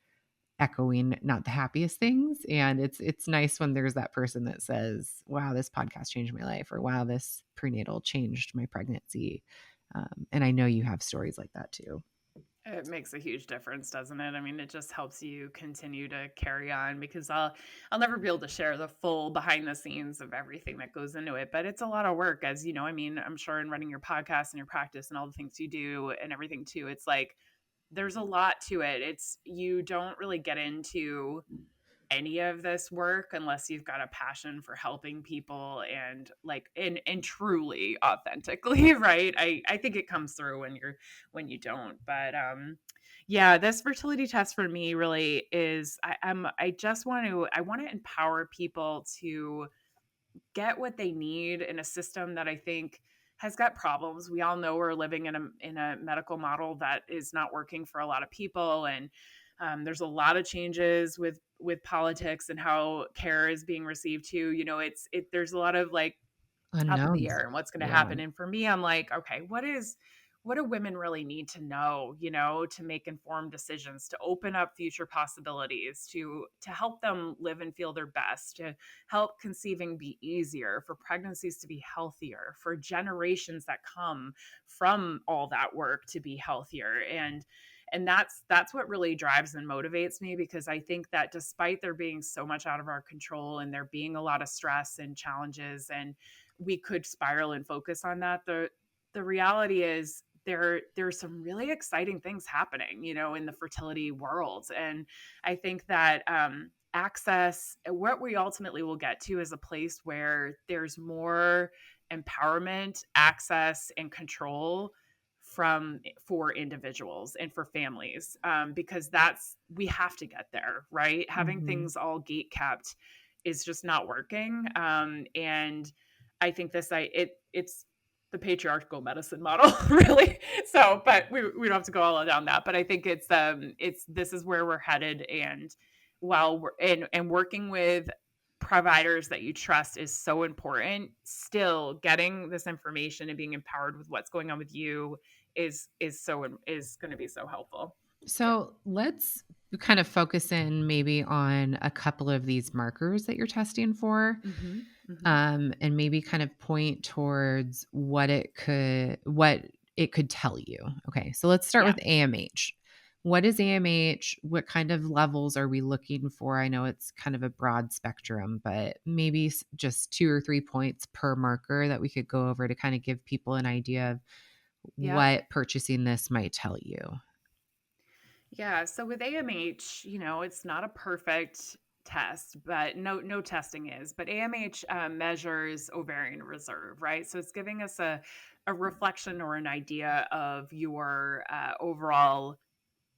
echoing not the happiest things, and it's nice when there's that person that says, wow, this podcast changed my life, or wow, this prenatal changed my pregnancy. And I know you have stories like that too. It makes a huge difference, doesn't it? I mean, it just helps you continue to carry on because I'll never be able to share the full behind the scenes of everything that goes into it, but it's a lot of work, as you know. I mean, I'm sure in running your podcast and your practice and all the things you do and everything too, it's like there's a lot to it. It's you don't really get into any of this work unless you've got a passion for helping people and like and truly authentically, right? I think it comes through when you don't. But yeah, this fertility test for me really is I want to empower people to get what they need in a system that I think has got problems. We all know we're living in a medical model that is not working for a lot of people, and there's a lot of changes with politics and how care is being received too. You know, there's a lot of like up in the Unknowns. air and what's going to Yeah. happen. And for me, I'm like, okay, what do women really need to know, you know, to make informed decisions, to open up future possibilities, to help them live and feel their best, to help conceiving be easier, for pregnancies to be healthier, for generations that come from all that work to be healthier. And that's what really drives and motivates me, because I think that despite there being so much out of our control and there being a lot of stress and challenges, and we could spiral and focus on that, the reality is there's some really exciting things happening, you know, in the fertility world. And I think that access, what we ultimately will get to, is a place where there's more empowerment, access, and control for individuals and for families, because we have to get there, right? Having Mhm. things all gate kept is just not working. And I think it's the patriarchal medicine model, really. So, but we don't have to go all down that. But I think it's this is where we're headed, and while we're and working with providers that you trust is so important. Still, getting this information and being empowered with what's going on with you is going to be so helpful. Yeah. So let's kind of focus in maybe on a couple of these markers that you're testing for, Mm-hmm. Mm-hmm. and maybe kind of point towards what it could tell you. Okay, so let's start Yeah. with AMH. What is AMH? What kind of levels are we looking for? I know it's kind of a broad spectrum, but maybe just 2 or 3 points per marker that we could go over to kind of give people an idea of Yeah. what purchasing this might tell you. Yeah, so with AMH, you know, it's not a perfect test, but no testing is. But AMH measures ovarian reserve, right? So it's giving us a reflection or an idea of your overall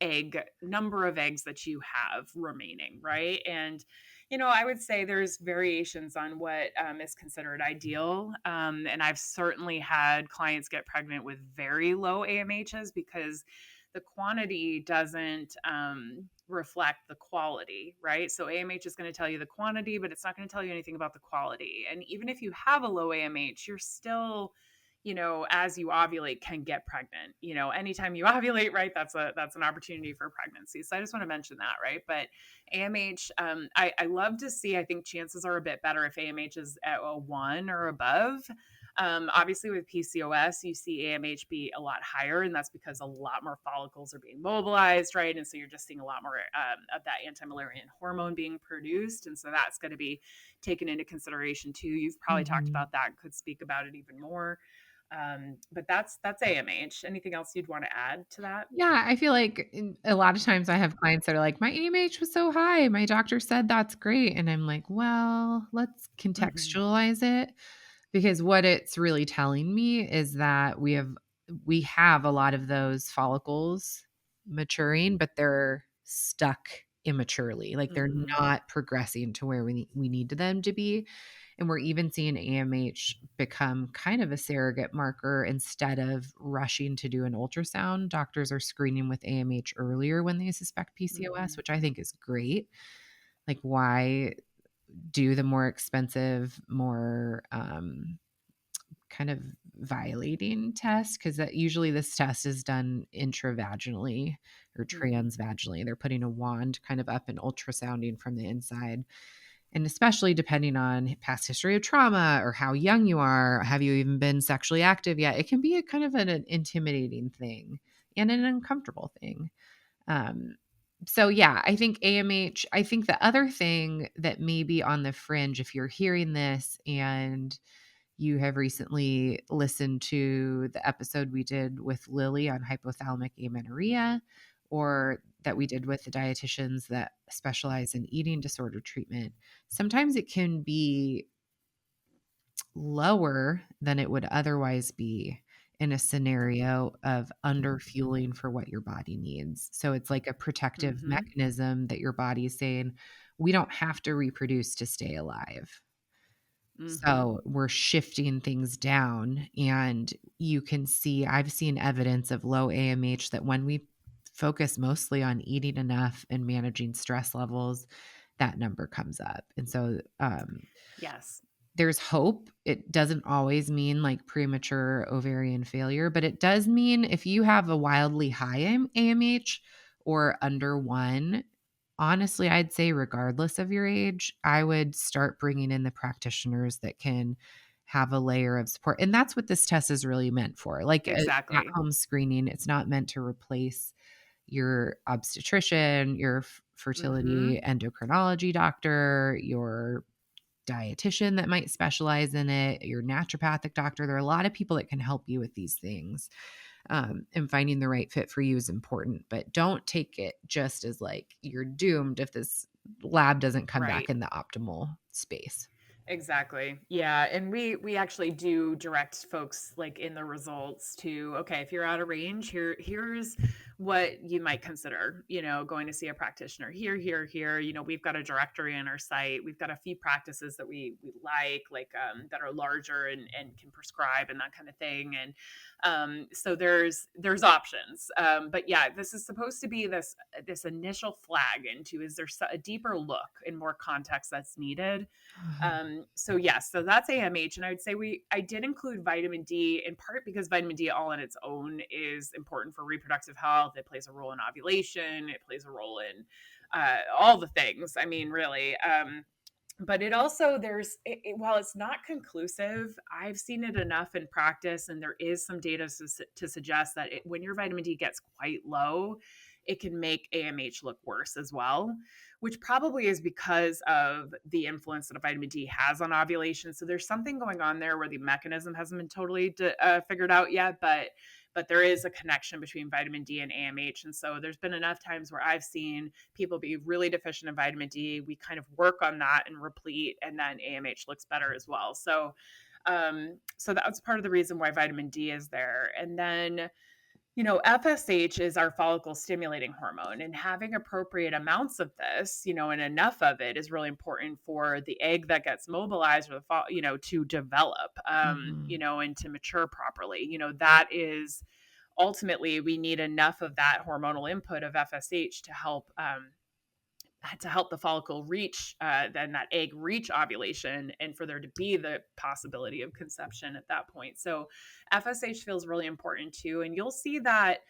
egg number of eggs that you have remaining, right? And you know, I would say there's variations on what is considered ideal, and I've certainly had clients get pregnant with very low AMHs because the quantity doesn't reflect the quality, right? So AMH is going to tell you the quantity, but it's not going to tell you anything about the quality. And even if you have a low AMH, you're still, you know, as you ovulate, can get pregnant. You know, anytime you ovulate, right, that's an opportunity for pregnancy. So I just want to mention that, right? But AMH, I love to see, I think chances are a bit better if AMH is at a 1 or above. Obviously, with PCOS, you see AMH be a lot higher, and that's because a lot more follicles are being mobilized, right? And so you're just seeing a lot more of that anti-Müllerian hormone being produced, and so that's going to be taken into consideration too. You've probably talked Mhm. about that, could speak about it even more. But that's AMH. Anything else you'd want to add to that? Yeah, I feel like a lot of times I have clients that are like, "My AMH was so high. My doctor said that's great." And I'm like, "Well, let's Hmm. contextualize it." Because what it's really telling me is that we have a lot of those follicles maturing, but they're stuck immaturely. Like, they're Hmm. not progressing to where we need them to be, and we're even seeing AMH become kind of a surrogate marker instead of rushing to do an ultrasound. Doctors are screening with AMH earlier when they suspect PCOS, Hmm. which I think is great. Like, why do the more expensive, more, kind of violating test? Because that usually this test is done intravaginally or Hmm. transvaginally. They're putting a wand kind of up and ultrasounding from the inside. And especially depending on past history of trauma or how young you are, have you even been sexually active yet? It can be a kind of an intimidating thing and an uncomfortable thing. Um, so yeah, I think AMH, I think the other thing that may be on the fringe, if you're hearing this and you have recently listened to the episode we did with Lily on hypothalamic amenorrhea, or that we did with the dietitians that specialize in eating disorder treatment, sometimes it can be lower than it would otherwise be in a scenario of underfueling for what your body needs. So it's like a protective Hmm. mechanism that your body is saying, we don't have to reproduce to stay alive. Hmm. So we're shifting things down, and you can see, I've seen evidence of low AMH that when we focus mostly on eating enough and managing stress levels, that number comes up. And so Yes. there's hope. It doesn't always mean like premature ovarian failure, but it does mean if you have a wildly high AMH or under one, honestly, I'd say regardless of your age, I would start bringing in the practitioners that can have a layer of support. And that's what this test is really meant for. Like Exactly. at-home screening, it's not meant to replace your obstetrician, your Hmm. fertility endocrinology doctor, your dietitian that might specialize in it, your naturopathic doctor. There are a lot of people that can help you with these things. And finding the right fit for you is important, but don't take it just as like you're doomed if this lab doesn't come back Right. in the optimal space. Exactly. Yeah, and we actually do direct folks like in the results to, okay, if you're out of range, here's what you might consider, going to see a practitioner. Here, we've got a directory on our site. We've got a few practices that we like that are larger and can prescribe and that kind of thing. And so there's options. But yeah, this is supposed to be this initial flag into, is there a deeper look and more context that's needed? So yes, so that's AMH. And I would say I did include vitamin D in part because vitamin D all on its own is important for reproductive health. It plays a role in ovulation. It plays a role in all the things. I mean, really. But it also, while it's not conclusive, I've seen it enough in practice, and there is some data to suggest that when your vitamin D gets quite low, it can make AMH look worse as well, which probably is because of the influence that a vitamin D has on ovulation. So there's something going on there where the mechanism hasn't been totally figured out yet, but there is a connection between vitamin D and AMH. And so there's been enough times where I've seen people be really deficient in vitamin D. We kind of work on that and replete, and then AMH looks better as well. So that's part of the reason why vitamin D is there. And then, FSH is our follicle stimulating hormone, and having appropriate amounts of this, and enough of it is really important for the egg that gets mobilized or to develop, Mhm. and to mature properly. That is ultimately, we need enough of that hormonal input of FSH to help the follicle reach, then that egg reach ovulation, and for there to be the possibility of conception at that point. So FSH feels really important too, and you'll see that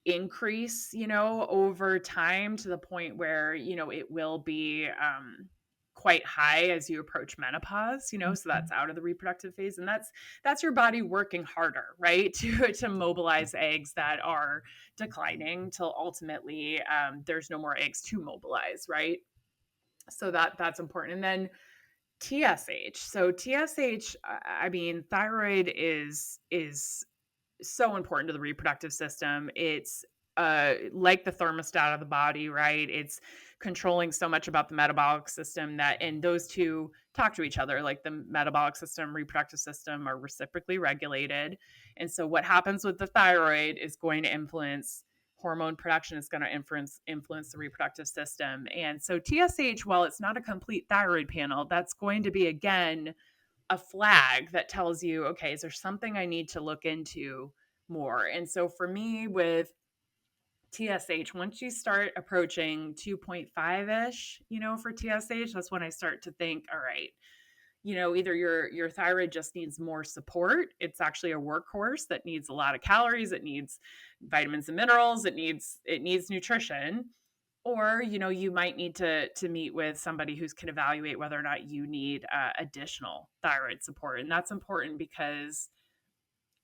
increase, over time, to the point where it will be quite high as you approach menopause, so that's out of the reproductive phase. And that's your body working harder, right? To mobilize eggs that are declining till ultimately there's no more eggs to mobilize, right? So that's important. And then TSH. So TSH, I mean, thyroid is so important to the reproductive system. It's like the thermostat of the body, right? It's controlling so much about the metabolic system and those two talk to each other. Like the metabolic system, reproductive system are reciprocally regulated. And so what happens with the thyroid is going to influence hormone production, is going to influence the reproductive system. And so TSH, while it's not a complete thyroid panel, that's going to be again a flag that tells you, okay, is there something I need to look into more? And so for me with TSH, once you start approaching 2.5-ish, for TSH, that's when I start to think, all right, either your thyroid just needs more support. It's actually a workhorse that needs a lot of calories. It needs vitamins and minerals. It needs nutrition. Or, you might need to meet with somebody who can evaluate whether or not you need additional thyroid support. And that's important because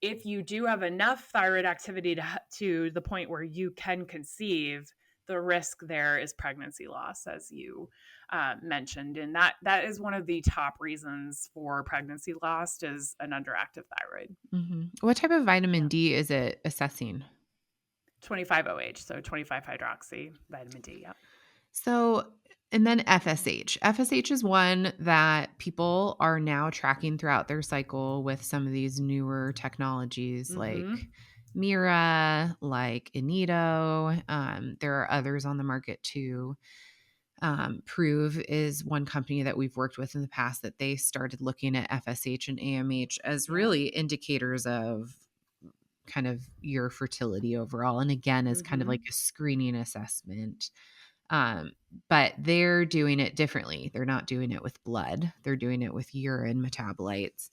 if you do have enough thyroid activity to the point where you can conceive, the risk there is pregnancy loss, as you mentioned. And that is one of the top reasons for pregnancy loss is an underactive thyroid. What type of vitamin Yeah. D is it assessing? 25-OH, so 25-hydroxy vitamin D. Yeah. So, and then FSH. FSH is one that people are now tracking throughout their cycle with some of these newer technologies like Mm-hmm. Mira, like Inido. There are others on the market too. Prove is one company that we've worked with in the past that they started looking at FSH and AMH as Yeah. really indicators of kind of your fertility overall. And again, as kind of Mm-hmm. like a screening assessment. Um, but they're doing it differently. They're not doing it with blood. They're doing it with urine metabolites.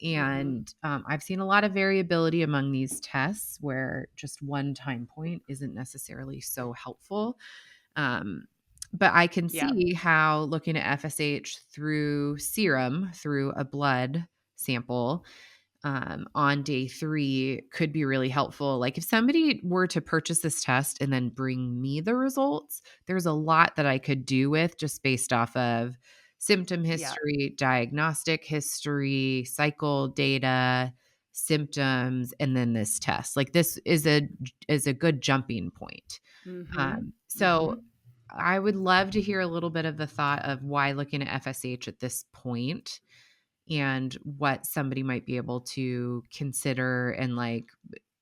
Mm-hmm. And I've seen a lot of variability among these tests where just one time point isn't necessarily so helpful. But I can Yeah. see how looking at FSH through serum, through a blood sample, on day 3 could be really helpful. Like if somebody were to purchase this test and then bring me the results, there's a lot that I could do with just based off of symptom Yeah. history, diagnostic history, cycle data, symptoms, and then this test. Like this is a good jumping point. Mm-hmm. Mm-hmm. So I would love to hear a little bit of the thought of why looking at FSH at this point and what somebody might be able to consider, and like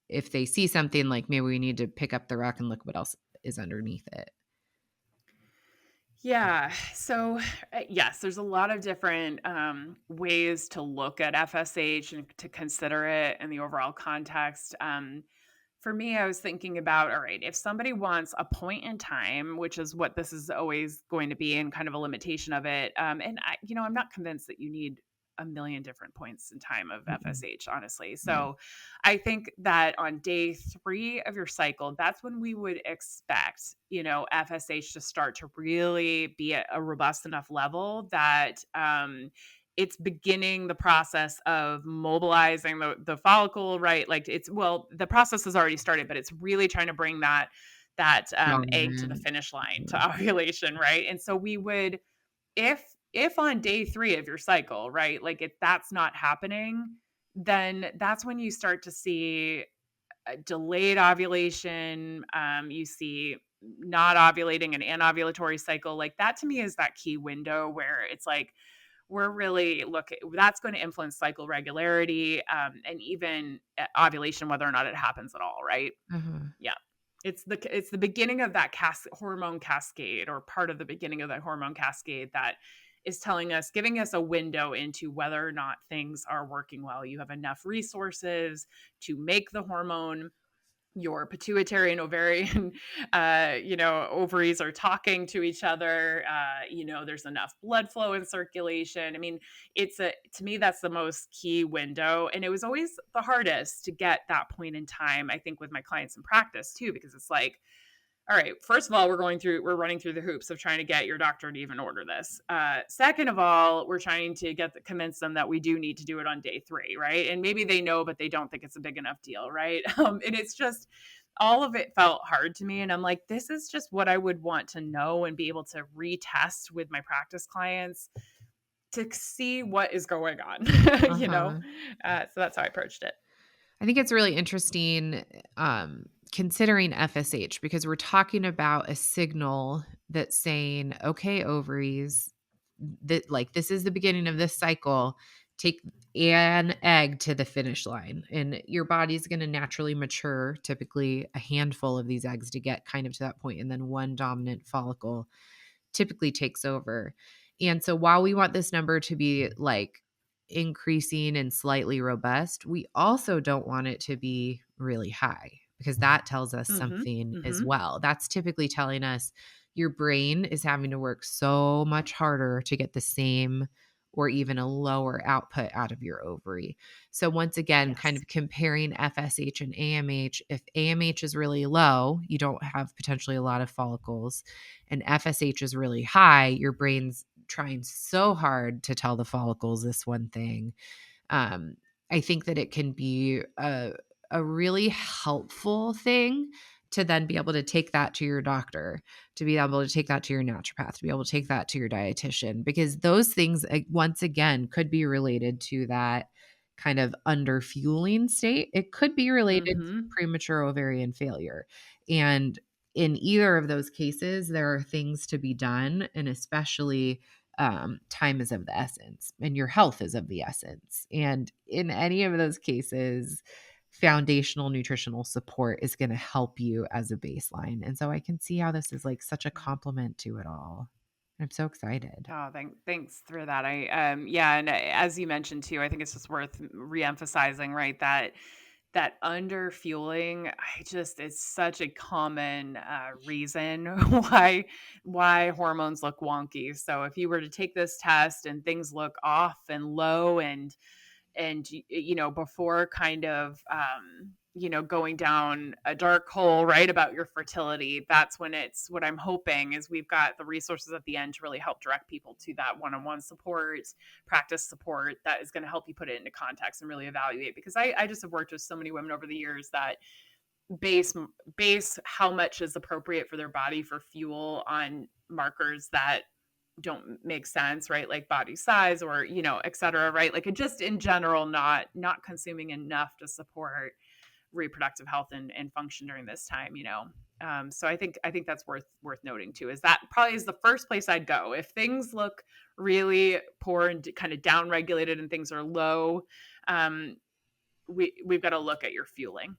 if they see something like maybe we need to pick up the rock and look what else is underneath it. Yeah. So, yes, there's a lot of different ways to look at FSH and to consider it in the overall context. For me, I was thinking about, all right, if somebody wants a point in time, which is what this is always going to be and kind of a limitation of it. And I'm not convinced that you need a million different points in time of Mm-mm. FSH, honestly. Yeah. So I think that on day 3 of your cycle, that's when we would expect, FSH to start to really be at a robust enough level that it's beginning the process of mobilizing the follicle, right? Like the process has already started, but it's really trying to bring that egg to the Dominant. finish line Yeah. to ovulation, right? And so we would, if on day 3 of your cycle, right, like if that's not happening, then that's when you start to see delayed ovulation. You see not ovulating an anovulatory cycle. Like that to me is that key window where it's like we're really looking, that's going to influence cycle regularity, and even ovulation, whether or not it happens at all, right? Uh-huh. Yeah. It's the beginning of that hormone cascade, or part of the beginning of that hormone cascade, that is giving us a window into whether or not things are working well. You have enough resources to make the hormone. Your pituitary and ovarian, ovaries are talking to each other. There's enough blood flow in circulation. I mean, to me, that's the most key window. And it was always the hardest to get that point in time, I think, with my clients in practice too, because it's like, all right, first of all, we're running through the hoops of trying to get your doctor to even order this. Second of all, we're trying to convince them that we do need to do it on day 3, right? And maybe they know, but they don't think it's a big enough deal, right? And it's just, all of it felt hard to me. And I'm like, this is just what I would want to know and be able to retest with my practice clients to see what is going on, you know? Uh-huh. So that's how I approached it. I think it's really interesting considering FSH because we're talking about a signal that's saying, okay, ovaries, that like this is the beginning of this cycle. Take an egg to the finish line, and your body's going to naturally mature typically a handful of these eggs to get kind of to that point, and then one dominant follicle typically takes over. And so while we want this number to be like increasing and slightly robust, we also don't want it to be really high because that tells us Mhm, something as mhm. well. That's typically telling us your brain is having to work so much harder to get the same or even a lower output out of your ovary. So once again, kind Yes. of comparing FSH and AMH, if AMH is really low, you don't have potentially a lot of follicles, and FSH is really high, your brain's trying so hard to tell the follicles this one thing. Um, I think that it can be a really helpful thing to then be able to take that to your doctor, to be able to take that to your naturopath, to be able to take that to your dietitian, because those things, once again, could be related to that kind of underfueling state. It could be related to Mhm. premature ovarian failure. And in either of those cases, there are things to be done, and especially time is of the essence and your health is of the essence. And in any of those cases, foundational nutritional support is going to help you as a baseline. And so I can see how this is like such a complement to it all. I'm so excited. Oh, thanks for that. Yeah, and as you mentioned too, I think it's just worth reemphasizing, right, that that under fueling, it's such a common reason why hormones look wonky. So if you were to take this test and things look off and low and before kind of going down a dark hole, right, about your fertility, that's when it's what I'm hoping is we've got the resources at the end to really help direct people to that one-on-one support, practice support that is going to help you put it into context and really evaluate, because I just have worked with so many women over the years that base base how much is appropriate for their body for fuel on markers that don't make sense, right? Like body size or, et cetera, right? Like it just in general, not consuming enough to support reproductive health and function during this time. So I think that's worth noting too, is that probably is the first place I'd go. If things look really poor and kind of down regulated and things are low, um, we've got to look at your fueling.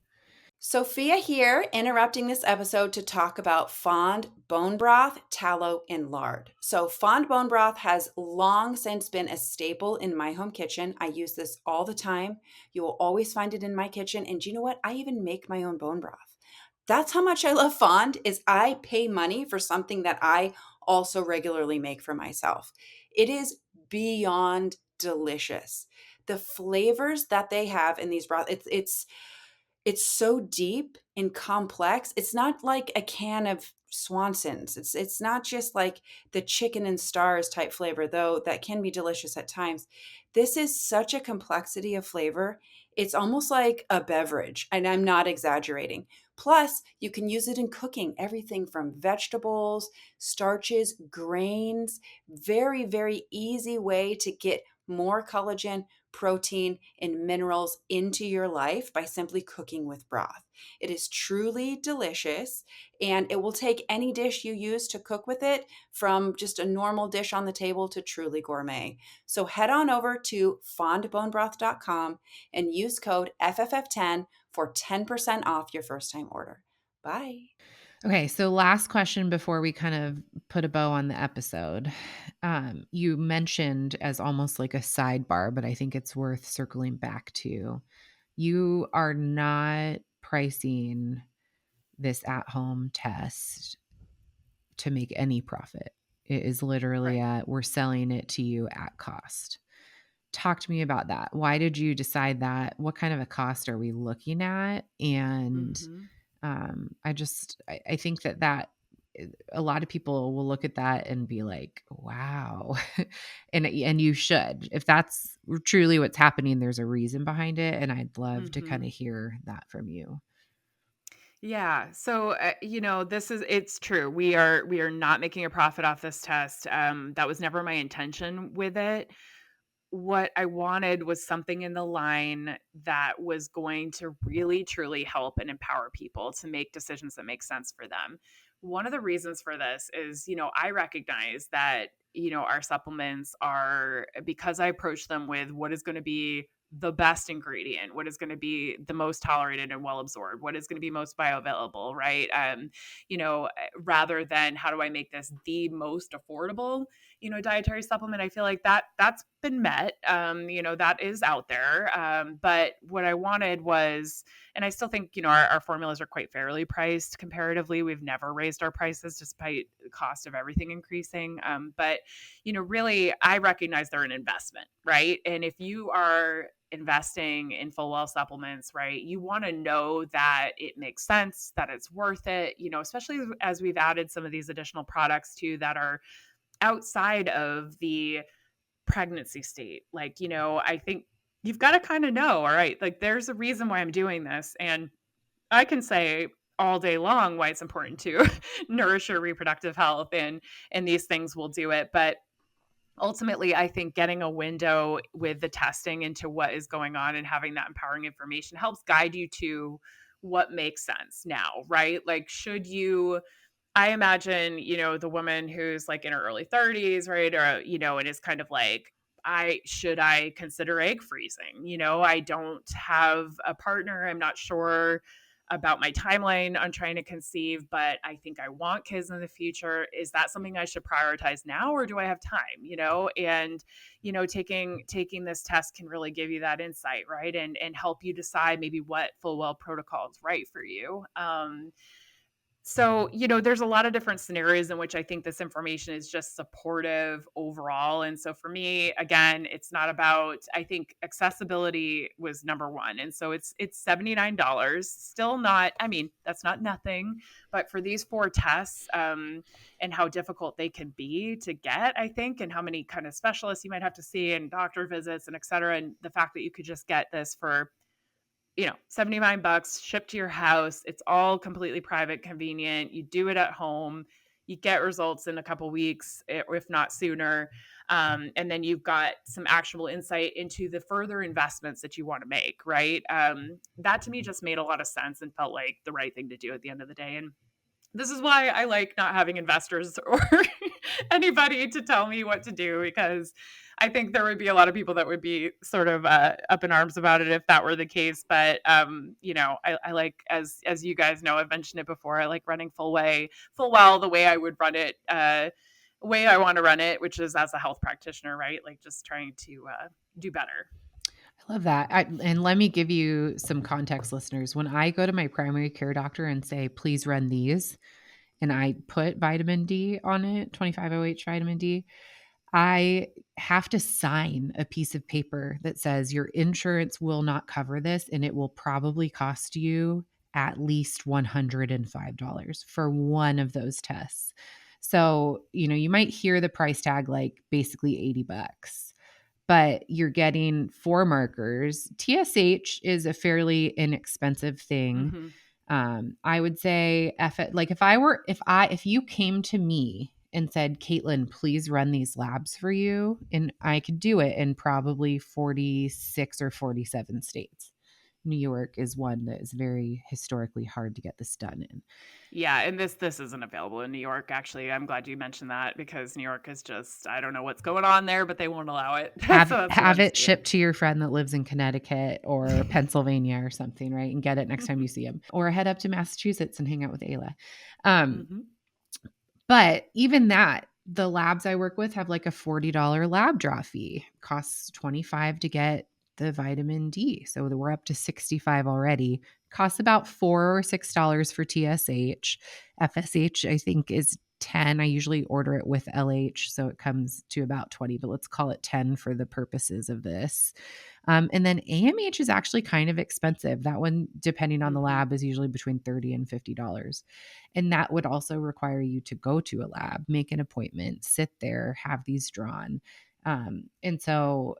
Sophia here, interrupting this episode to talk about fond bone broth, tallow, and lard. So, fond bone broth has long since been a staple in my home kitchen. I use this all the time. You will always find it in my kitchen. And do you know what? I even make my own bone broth. That's how much I love fond is I pay money for something that I also regularly make for myself. It is beyond delicious. The flavors that they have in these broth, it's so deep and complex. It's not like a can of Swanson's. It's not just like the chicken and stars type flavor, though that can be delicious at times. This is such a complexity of flavor. It's almost like a beverage, and I'm not exaggerating. Plus, you can use it in cooking, everything from vegetables, starches, grains. Very, very easy way to get more collagen, protein, and minerals into your life by simply cooking with broth. It is truly delicious, and it will take any dish you use to cook with it, from just a normal dish on the table to truly gourmet. So head on over to fondbonebroth.com and use code FFF10 for 10% off your first time order. Bye. Okay, so last question before we kind of put a bow on the episode. You mentioned as almost like a sidebar, but I think it's worth circling back to. You are not pricing this at home test to make any profit. It is literally Right. at we're selling it to you at cost. Talk to me about that. Why did you decide that? What kind of a cost are we looking at? And Mm-hmm. I think that a lot of people will look at that and be like, wow. And you should. If that's truly what's happening, there's a reason behind it. And I'd love to kind Mhm. of hear that from you. Yeah. So, it's true. We are not making a profit off this test. That was never my intention with it. What I wanted was something in the line that was going to really truly help and empower people to make decisions that make sense for them. One of the reasons for this is, I recognize that, our supplements are, because I approach them with what is going to be the best ingredient, what is going to be the most tolerated and well absorbed, what is going to be most bioavailable, right? Rather than how do I make this the most affordable, dietary supplement. I feel like that's been met. That is out there. But what I wanted was, and I still think, our formulas are quite fairly priced comparatively. We've never raised our prices despite the cost of everything increasing. But, really, I recognize they're an investment, right? And if you are investing in FullWell supplements, right, you want to know that it makes sense, that it's worth it, especially as we've added some of these additional products too that are outside of the pregnancy state. Like, I think you've got to kind of know, all right, like there's a reason why I'm doing this. And I can say all day long why it's important to nourish your reproductive health, and these things will do it. But ultimately, I think getting a window with the testing into what is going on and having that empowering information helps guide you to what makes sense now, right? Like, should you, I imagine, the woman who's like in her early 30s, right? Or, and is kind of like, I consider egg freezing? I don't have a partner. I'm not sure about my timeline on trying to conceive, but I think I want kids in the future. Is that something I should prioritize now, or do I have time? And taking this test can really give you that insight, right? And help you decide maybe what FullWell protocol is right for you. So, there's a lot of different scenarios in which I think this information is just supportive overall. And so for me, again, it's not about, I think accessibility was number one. And so it's $79. Still not, I mean, that's not nothing, but for these four tests, and how difficult they can be to get, I think, and how many kind of specialists you might have to see and doctor visits and et cetera. And the fact that you could just get this for 79 bucks shipped to your house. It's all completely private, convenient. You do it at home. You get results in a couple weeks, if not sooner. And then you've got some actual insight into the further investments that you want to make, right? That to me just made a lot of sense and felt like the right thing to do at the end of the day. And this is why I like not having investors or anybody to tell me what to do, because I think there would be a lot of people that would be sort of up in arms about it if that were the case. But I like, as you guys know, I've mentioned it before. I like running FullWell the way I would run it, way I want to run it, which is as a health practitioner, right? Like just trying to do better. I love that. And let me give you some context, listeners. When I go to my primary care doctor and say, please run these, and I put vitamin D on it, 25OH vitamin D, I have to sign a piece of paper that says your insurance will not cover this, and it will probably cost you at least $105 for one of those tests. So, you might hear the price tag like basically $80, but you're getting 4 markers. TSH is a fairly inexpensive thing. Mm-hmm. I would say if you came to me and said, Caitlin, please run these labs for you, and I could do it in probably 46 or 47 states. New York is one that is very historically hard to get this done in. Yeah, and this isn't available in New York, actually. I'm glad you mentioned that, because New York is just, I don't know what's going on there, but they won't allow it. So Have that's the have one it state. shipped to your friend that lives in Connecticut or Pennsylvania or something, right? And get it next time you see him. Or head up to Massachusetts and hang out with Ayla. Mm-hmm. But even that, the labs I work with have like a $40 lab draw fee. Costs $25 to get the vitamin D. So we're up to $65 already. Costs about $4 or $6 for TSH. FSH, I think, is 10. I usually order it with LH, so it comes to about 20, but let's call it 10 for the purposes of this. And then AMH is actually kind of expensive. That one, depending on the lab, is usually between $30 and $50. And that would also require you to go to a lab, make an appointment, sit there, have these drawn. And so,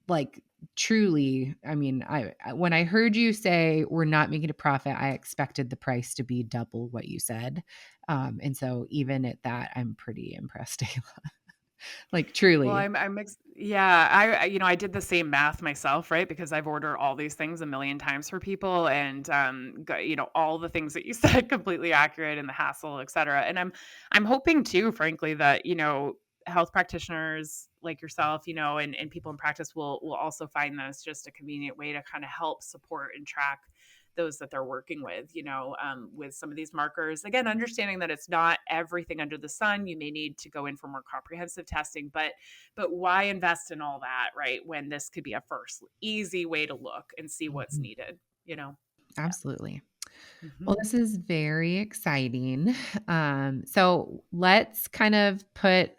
like, truly, I mean, when I heard you say we're not making a profit, I expected the price to be double what you said. And so even at that, I'm pretty impressed, Ayla. Like, truly. Well, yeah, I did the same math myself, right? Because I've ordered all these things a million times for people, and all the things that you said completely accurate, and the hassle, et cetera. And I'm hoping too, frankly, that health practitioners like yourself, and people in practice will also find this just a convenient way to kind of help support and track those that they're working with some of these markers. Again, understanding that it's not everything under the sun. You may need to go in for more comprehensive testing, but why invest in all that, right? When this could be a first easy way to look and see what's needed, Absolutely. Yeah. Well, this is very exciting. So let's kind of put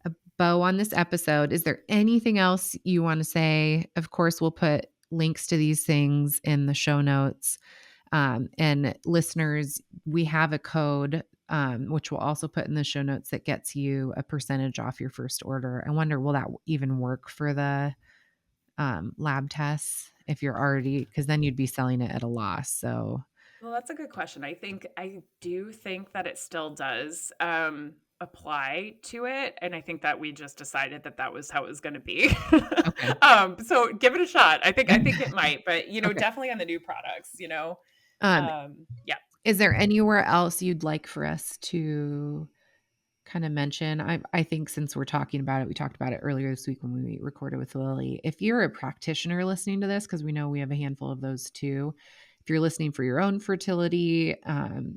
a bow on this episode. Is there anything else you want to say? Of course, we'll put links to these things in the show notes. And listeners, we have a code, which we'll also put in the show notes, that gets you a percentage off your first order. I wonder, will that even work for the lab tests if you're already, because then you'd be selling it at a loss. So, well, that's a good question. I do think that it still does apply to it, and I think that we just decided that was how it was going to be. okay. So give it a shot. I think it might, but Okay. definitely on the new products. Um, Yeah. is there anywhere else you'd like for us to kind of mention? I think since we're talking about it, we talked about it earlier this week when we recorded with Lily. If you're a practitioner listening to this, because we know we have a handful of those too, if you're listening for your own fertility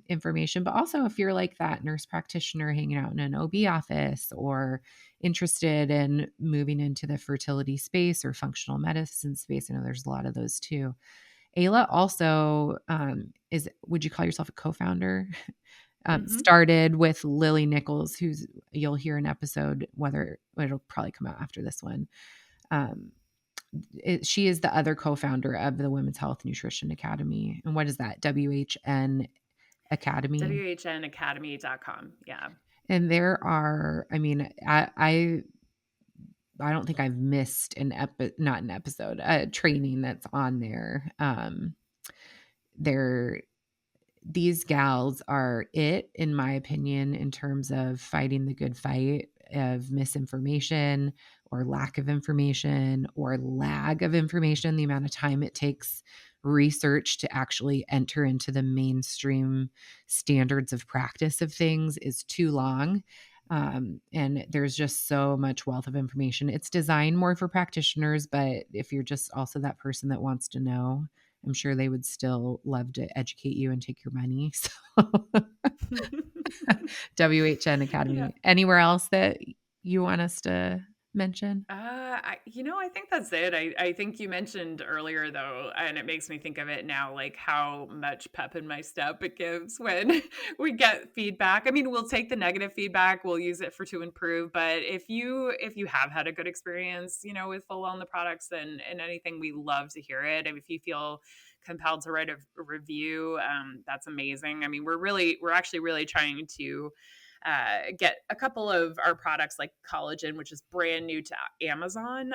information, but also if you're like that nurse practitioner hanging out in an OB office or interested in moving into the fertility space or functional medicine space, I know there's a lot of those too. Ayla also would you call yourself a co-founder? Started with Lily Nichols, who's, you'll hear an episode, whether it'll probably come out after this one. She is the other co-founder of the Women's Health Nutrition Academy. And what is that? WHN Academy? WHNacademy.com. Yeah. And there are, I mean, I don't think I've missed not an episode, a training that's on there. These gals are it, in my opinion, in terms of fighting the good fight of misinformation or lack of information or lag of information. The amount of time it takes research to actually enter into the mainstream standards of practice of things is too long. And there's just so much wealth of information. It's designed more for practitioners, but if you're just also that person that wants to know, I'm sure they would still love to educate you and take your money. So WHN Academy. Yeah. Anywhere else that you want us to mention? I think that's it. I think you mentioned earlier though, and it makes me think of it now, like how much pep in my step it gives when we get feedback. I mean, we'll take the negative feedback, we'll use it to improve. But if you have had a good experience, with FullWell and the products and anything, we love to hear it. And if you feel compelled to write a review, that's amazing. I mean, we're actually really trying to get a couple of our products like collagen, which is brand new to Amazon,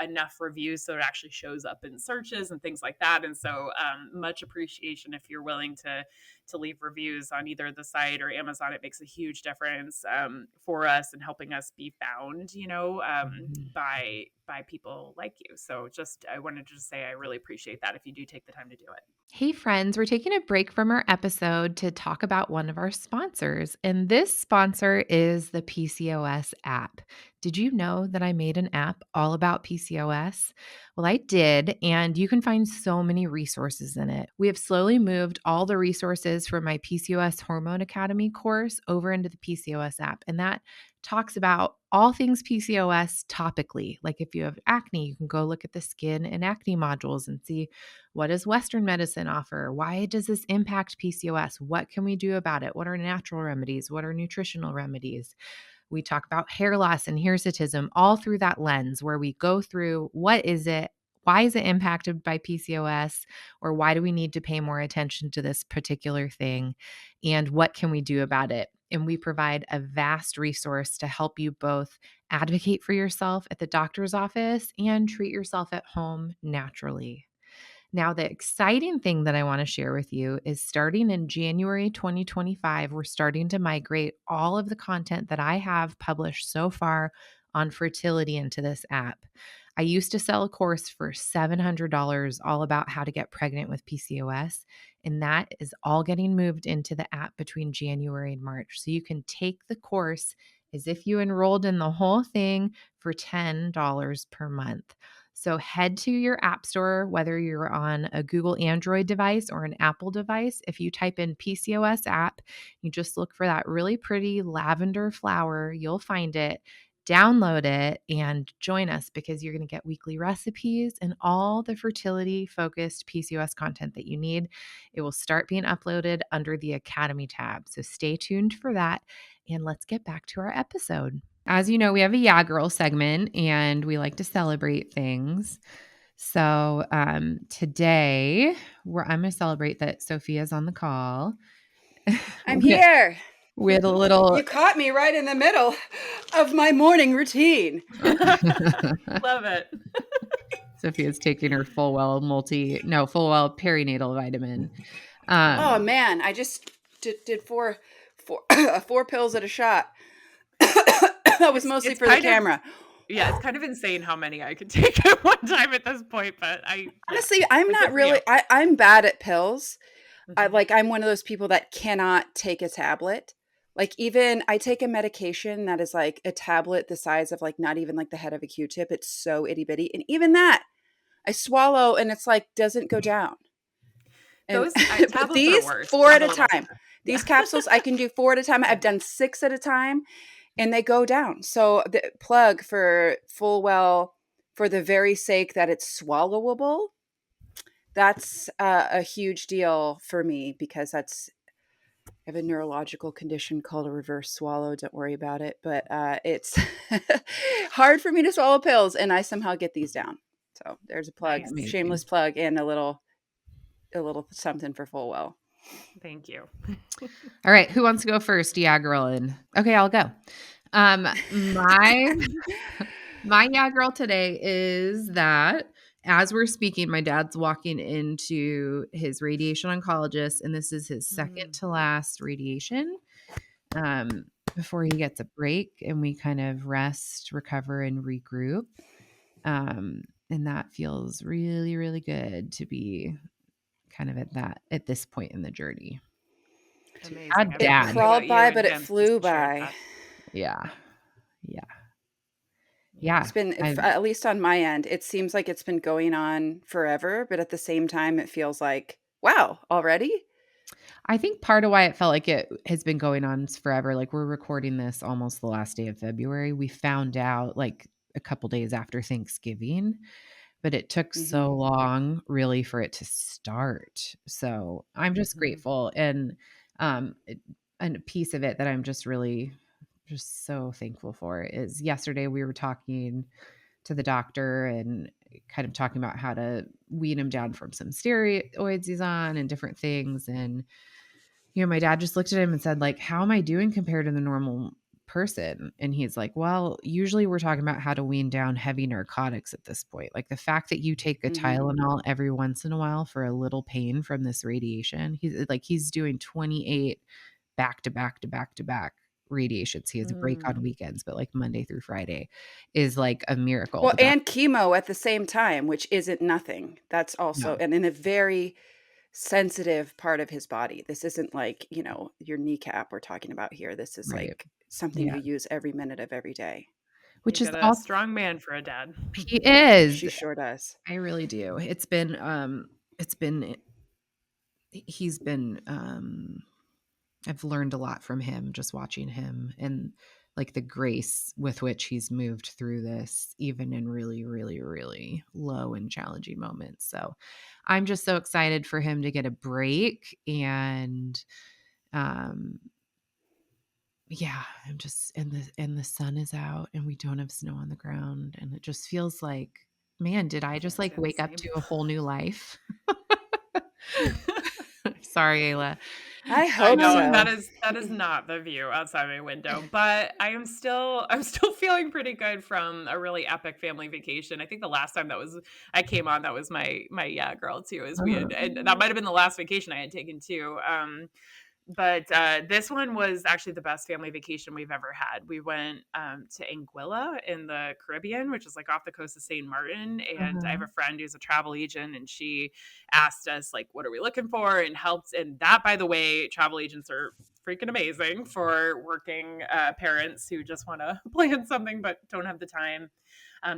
enough reviews so it actually shows up in searches and things like that. And so much appreciation if you're willing to leave reviews on either the site or Amazon. It makes a huge difference for us and helping us be found, by people like you. So I wanted to just say I really appreciate that if you do take the time to do it. Hey, friends, we're taking a break from our episode to talk about one of our sponsors. And this sponsor is the PCOS app. Did you know that I made an app all about PCOS? Well, I did, and you can find so many resources in it. We have slowly moved all the resources from my PCOS Hormone Academy course over into the PCOS app, and that talks about all things PCOS topically. Like if you have acne, you can go look at the skin and acne modules and see, what does Western medicine offer? Why does this impact PCOS? What can we do about it? What are natural remedies? What are nutritional remedies? We talk about hair loss and hirsutism all through that lens, where we go through, what is it? Why is it impacted by PCOS? Or why do we need to pay more attention to this particular thing? And what can we do about it? And we provide a vast resource to help you both advocate for yourself at the doctor's office and treat yourself at home naturally. Now, the exciting thing that I want to share with you is, starting in January 2025, we're starting to migrate all of the content that I have published so far on fertility into this app. I used to sell a course for $700 all about how to get pregnant with PCOS, and that is all getting moved into the app between January and March. So you can take the course as if you enrolled in the whole thing for $10 per month. So head to your app store, whether you're on a Google Android device or an Apple device. If you type in PCOS app, you just look for that really pretty lavender flower, you'll find it. Download it and join us, because you're going to get weekly recipes and all the fertility focused PCOS content that you need. It will start being uploaded under the Academy tab. So stay tuned for that. And let's get back to our episode. As you know, we have a Yeah Girl segment and we like to celebrate things. So today I'm going to celebrate that Sophia's on the call. I'm here. We had a little. You caught me right in the middle of my morning routine. Love it. Sophia's taking her FullWell perinatal vitamin. Oh man, I just did four pills at a shot. That was mostly for the camera. Yeah, it's kind of insane how many I could take at one time at this point, but honestly, I'm not really. I'm bad at pills. I'm one of those people that cannot take a tablet. Like, even I take a medication that is like a tablet the size of like not even like the head of a Q-tip. It's so itty bitty, and even that I swallow and it's like doesn't go down. And those tablets these are worse. 4 at a time. These capsules I can do 4 at a time. I've done 6 at a time, and they go down. So the plug for FullWell, for the very sake that it's swallowable, that's a huge deal for me, because I have a neurological condition called a reverse swallow. Don't worry about it. But it's hard for me to swallow pills, and I somehow get these down. So there's a plug, Nice. shameless plug, and a little something for FullWell. Thank you. All right, who wants to go first? Yeah, girl. And okay, I'll go. My yeah girl today is that, as we're speaking, my dad's walking into his radiation oncologist, and this is his second to last radiation before he gets a break, and we kind of rest, recover, and regroup. And that feels really, really good to be kind of at this point in the journey. Amazing. It crawled by, but it flew by. Yeah. It's been, at least on my end, it seems like it's been going on forever, but at the same time, it feels like, wow, already? I think part of why it felt like it has been going on forever, like we're recording this almost the last day of February. We found out like a couple days after Thanksgiving, but it took so long really for it to start. So I'm just grateful. And a piece of it that I'm just really just so thankful for is, yesterday we were talking to the doctor and kind of talking about how to wean him down from some steroids he's on and different things. And, my dad just looked at him and said, like, how am I doing compared to the normal person? And he's like, well, usually we're talking about how to wean down heavy narcotics at this point. Like the fact that you take a Tylenol every once in a while for a little pain from this radiation, he's doing 28 back to back radiations. He has a break on weekends, but like Monday through Friday is like a miracle. Well, and chemo at the same time, which isn't nothing. That's also, and in a very sensitive part of his body. This isn't like, your kneecap we're talking about here. This is like something you use every minute of every day. Which is a strong man for a dad. He is. She sure does. I really do. I've learned a lot from him, just watching him. And like the grace with which he's moved through this, even in really, really, really low and challenging moments. So I'm just so excited for him to get a break. And um yeah, I'm just, and the sun is out and we don't have snow on the ground, and it just feels like, man, did I just Can't like say the wake up same. to a whole new life? Sorry, Ayla. I I hope know so. that is not the view outside my window, but I'm still feeling pretty good from a really epic family vacation. I think the last time I came on, that was my yeah girl too. Is we had, and that might have been the last vacation I had taken too. But this one was actually the best family vacation we've ever had. We went to Anguilla in the Caribbean, which is like off the coast of St. Martin. And I have a friend who's a travel agent, and she asked us like, "What are we looking for?" and helped. And that, by the way, travel agents are freaking amazing for working parents who just want to plan something but don't have the time.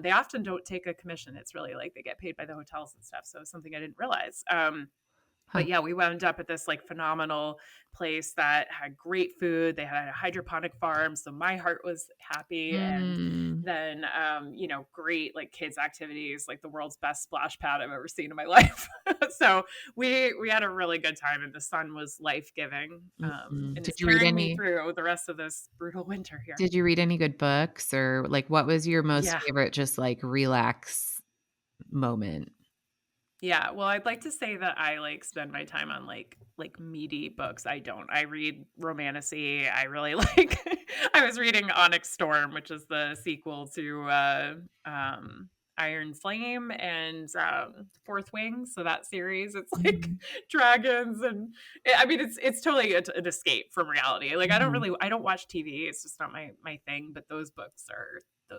They often don't take a commission. It's really like they get paid by the hotels and stuff. So it's something I didn't realize. Huh. But yeah, we wound up at this like phenomenal place that had great food. They had a hydroponic farm, so my heart was happy. And Mm. then, great like kids activities, like the world's best splash pad I've ever seen in my life. So we had a really good time, and the sun was life giving, Mhm. and it's carrying me through the rest of this brutal winter here. Did you read any good books, or like what was your most Yeah. favorite just like relax moment? Yeah, well, I'd like to say that I like spend my time on like meaty books. I don't. I read romantasy. I really like I was reading Onyx Storm, which is the sequel to Iron Flame and Fourth Wing. So that series, it's like Mhm. dragons and I mean it's totally an escape from reality. Like Mhm. I don't watch TV. It's just not my thing, but those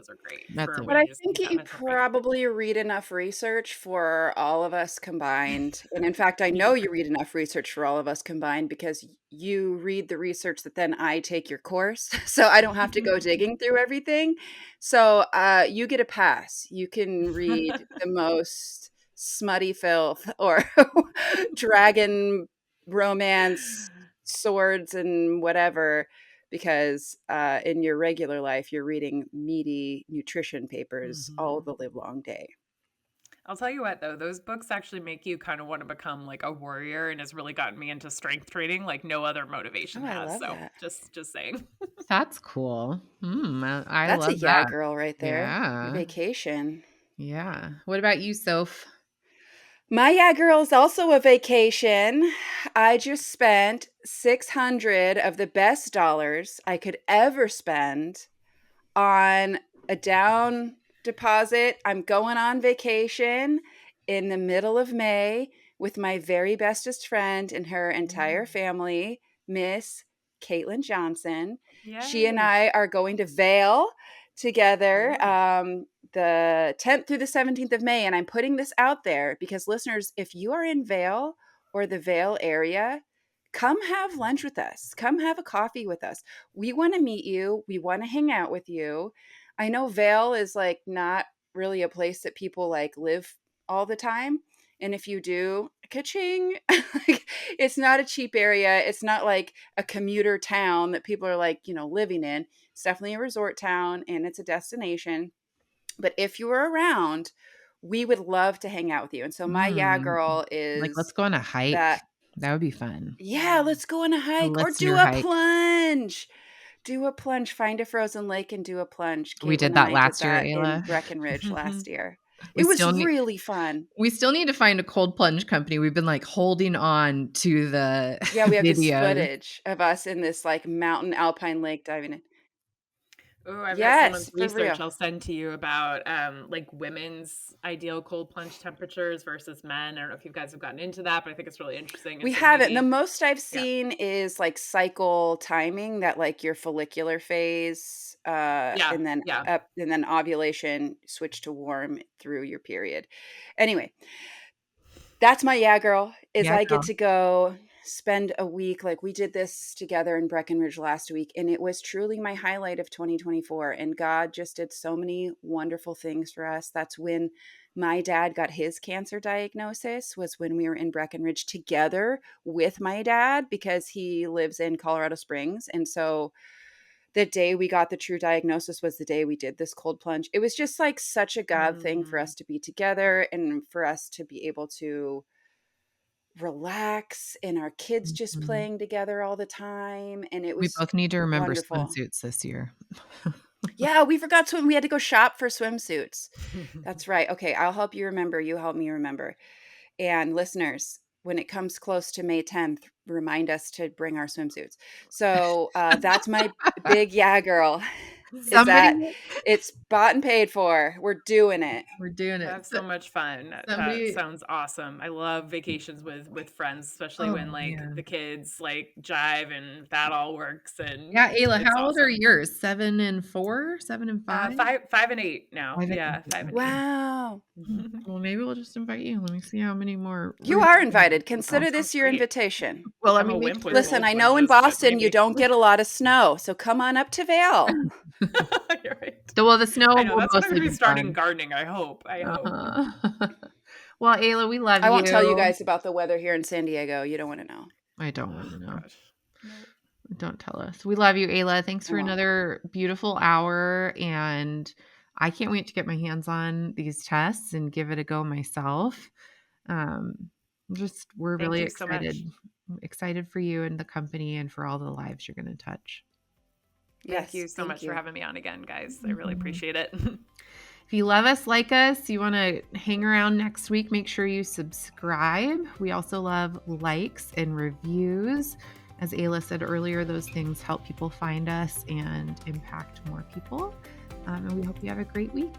are great That's for a But when I you just think need that you mental break. probably read enough research for all of us combined. And in fact, I Yeah. know you read enough research for all of us combined because you read the research that then I take your course. So I don't have to go digging through everything. So you get a pass. You can read the most smutty filth or dragon romance, swords, and whatever because in your regular life, you're reading meaty nutrition papers all Mhm. the live long day. I'll tell you what though, those books actually make you kind of want to become like a warrior and has really gotten me into strength training like no other motivation Oh, I has. love So that. just saying. That's cool. I That's a love yeah that. girl right there. Your Yeah. vacation. Yeah. What about you, Soph? My yeah girl is also a vacation. I just spent 600 of the best dollars I could ever spend on a down deposit. I'm going on vacation in the middle of May with my very bestest friend and her entire Mm. family, Miss Caitlin Johnson. She and Yay. I are going to Vail together Ooh. the 10th through the 17th of May. And I'm putting this out there because listeners, if you are in Vail or the Vail area, come have lunch with us. Come have a coffee with us. We want to meet you. We want to hang out with you. I know Vail is like not really a place that people like live all the time. And if you do, ka-ching. Like, it's not a cheap area. It's not like a commuter town that people are like, living in. It's definitely a resort town and it's a destination. But if you were around, we would love to hang out with you. And so my yeah Mm, girl like, let's is go on a hike. that That would be fun. yeah, Mm. let's go on a A hike or do listener a hike. plunge. Do a plunge. Find a frozen lake and do a plunge. We Caitlin did and that I did last year, that in Ayla. Breckenridge last year. We It was still need really fun. we still need to find a cold plunge company. We've been, like, holding on to the Yeah, we have this videos. footage of us in this like mountain alpine lake diving in. Oh, I've got someone's Yes, for research real. I'll send to you about like women's ideal cold plunge temperatures versus men. I don't know if you guys have gotten into that, but I think it's really interesting. And We so haven't. The maybe, most I've yeah. seen is like cycle timing that like your follicular phase Yeah. and then Yeah. up and then ovulation switch to warm through your period. Anyway, that's my yeah girl is Yeah, I get girl. to go spend a week like we did this together in Breckenridge last week and it was truly my highlight of 2024 and God just did so many wonderful things for us. That's when my dad got his cancer diagnosis was when we were in Breckenridge together with my dad because he lives in Colorado Springs and so the day we got the true diagnosis was the day we did this cold plunge. It was just like such a God thing for us to be together and for us to be able to relax, and our kids just Mhm. playing together all the time. And it We was both need to remember wonderful. swimsuits this year. Yeah, we forgot swim. We had to go shop for swimsuits. That's right. Okay, I'll help you remember. You help me remember. And listeners, when it comes close to May 10th, remind us to bring our swimsuits. So that's my big yeah, girl. Is Somebody, that it's bought and paid for. We're doing it. we're doing it. Have so much fun. That Somebody, sounds awesome. I love vacations with friends, especially oh when like man. the kids like jive and that all works. And Yeah, Ayla, it's how old are awesome. yours? 7 and 4? 7 and 5? 5 and 8 now. 5 and Yeah, 8. 5 and Wow. 8. Well, maybe we'll just invite you. Let me see how many more. You are invited. That Consider sounds this your great. invitation. Well, I I'm a mean, make wimp sure. with Listen, cold I know in plunges, but Boston you maybe. don't get a lot of snow, so come on up to Vail. You're right. Well, the snow I know will that's when I'm mostly gonna be be starting fun. gardening. I hope. Uh-huh. Well, Ayla, we love I won't tell you you. guys about the weather here in San Diego. You don't want to know. I don't want to know. Gosh. No. Don't tell us. We love you, Ayla. Thanks I for won't. another beautiful hour. And I can't wait to get my hands on these tests and give it a go myself. We're Thank really you so much. excited for you and the company and for all the lives you're going to touch. Thank you Yes, so thank much you. for having me on again, guys. I really Mhm. appreciate it. If you love us, like us, you want to hang around next week, make sure you subscribe. We also love likes and reviews. As Ayla said earlier, those things help people find us and impact more people. And we hope you have a great week.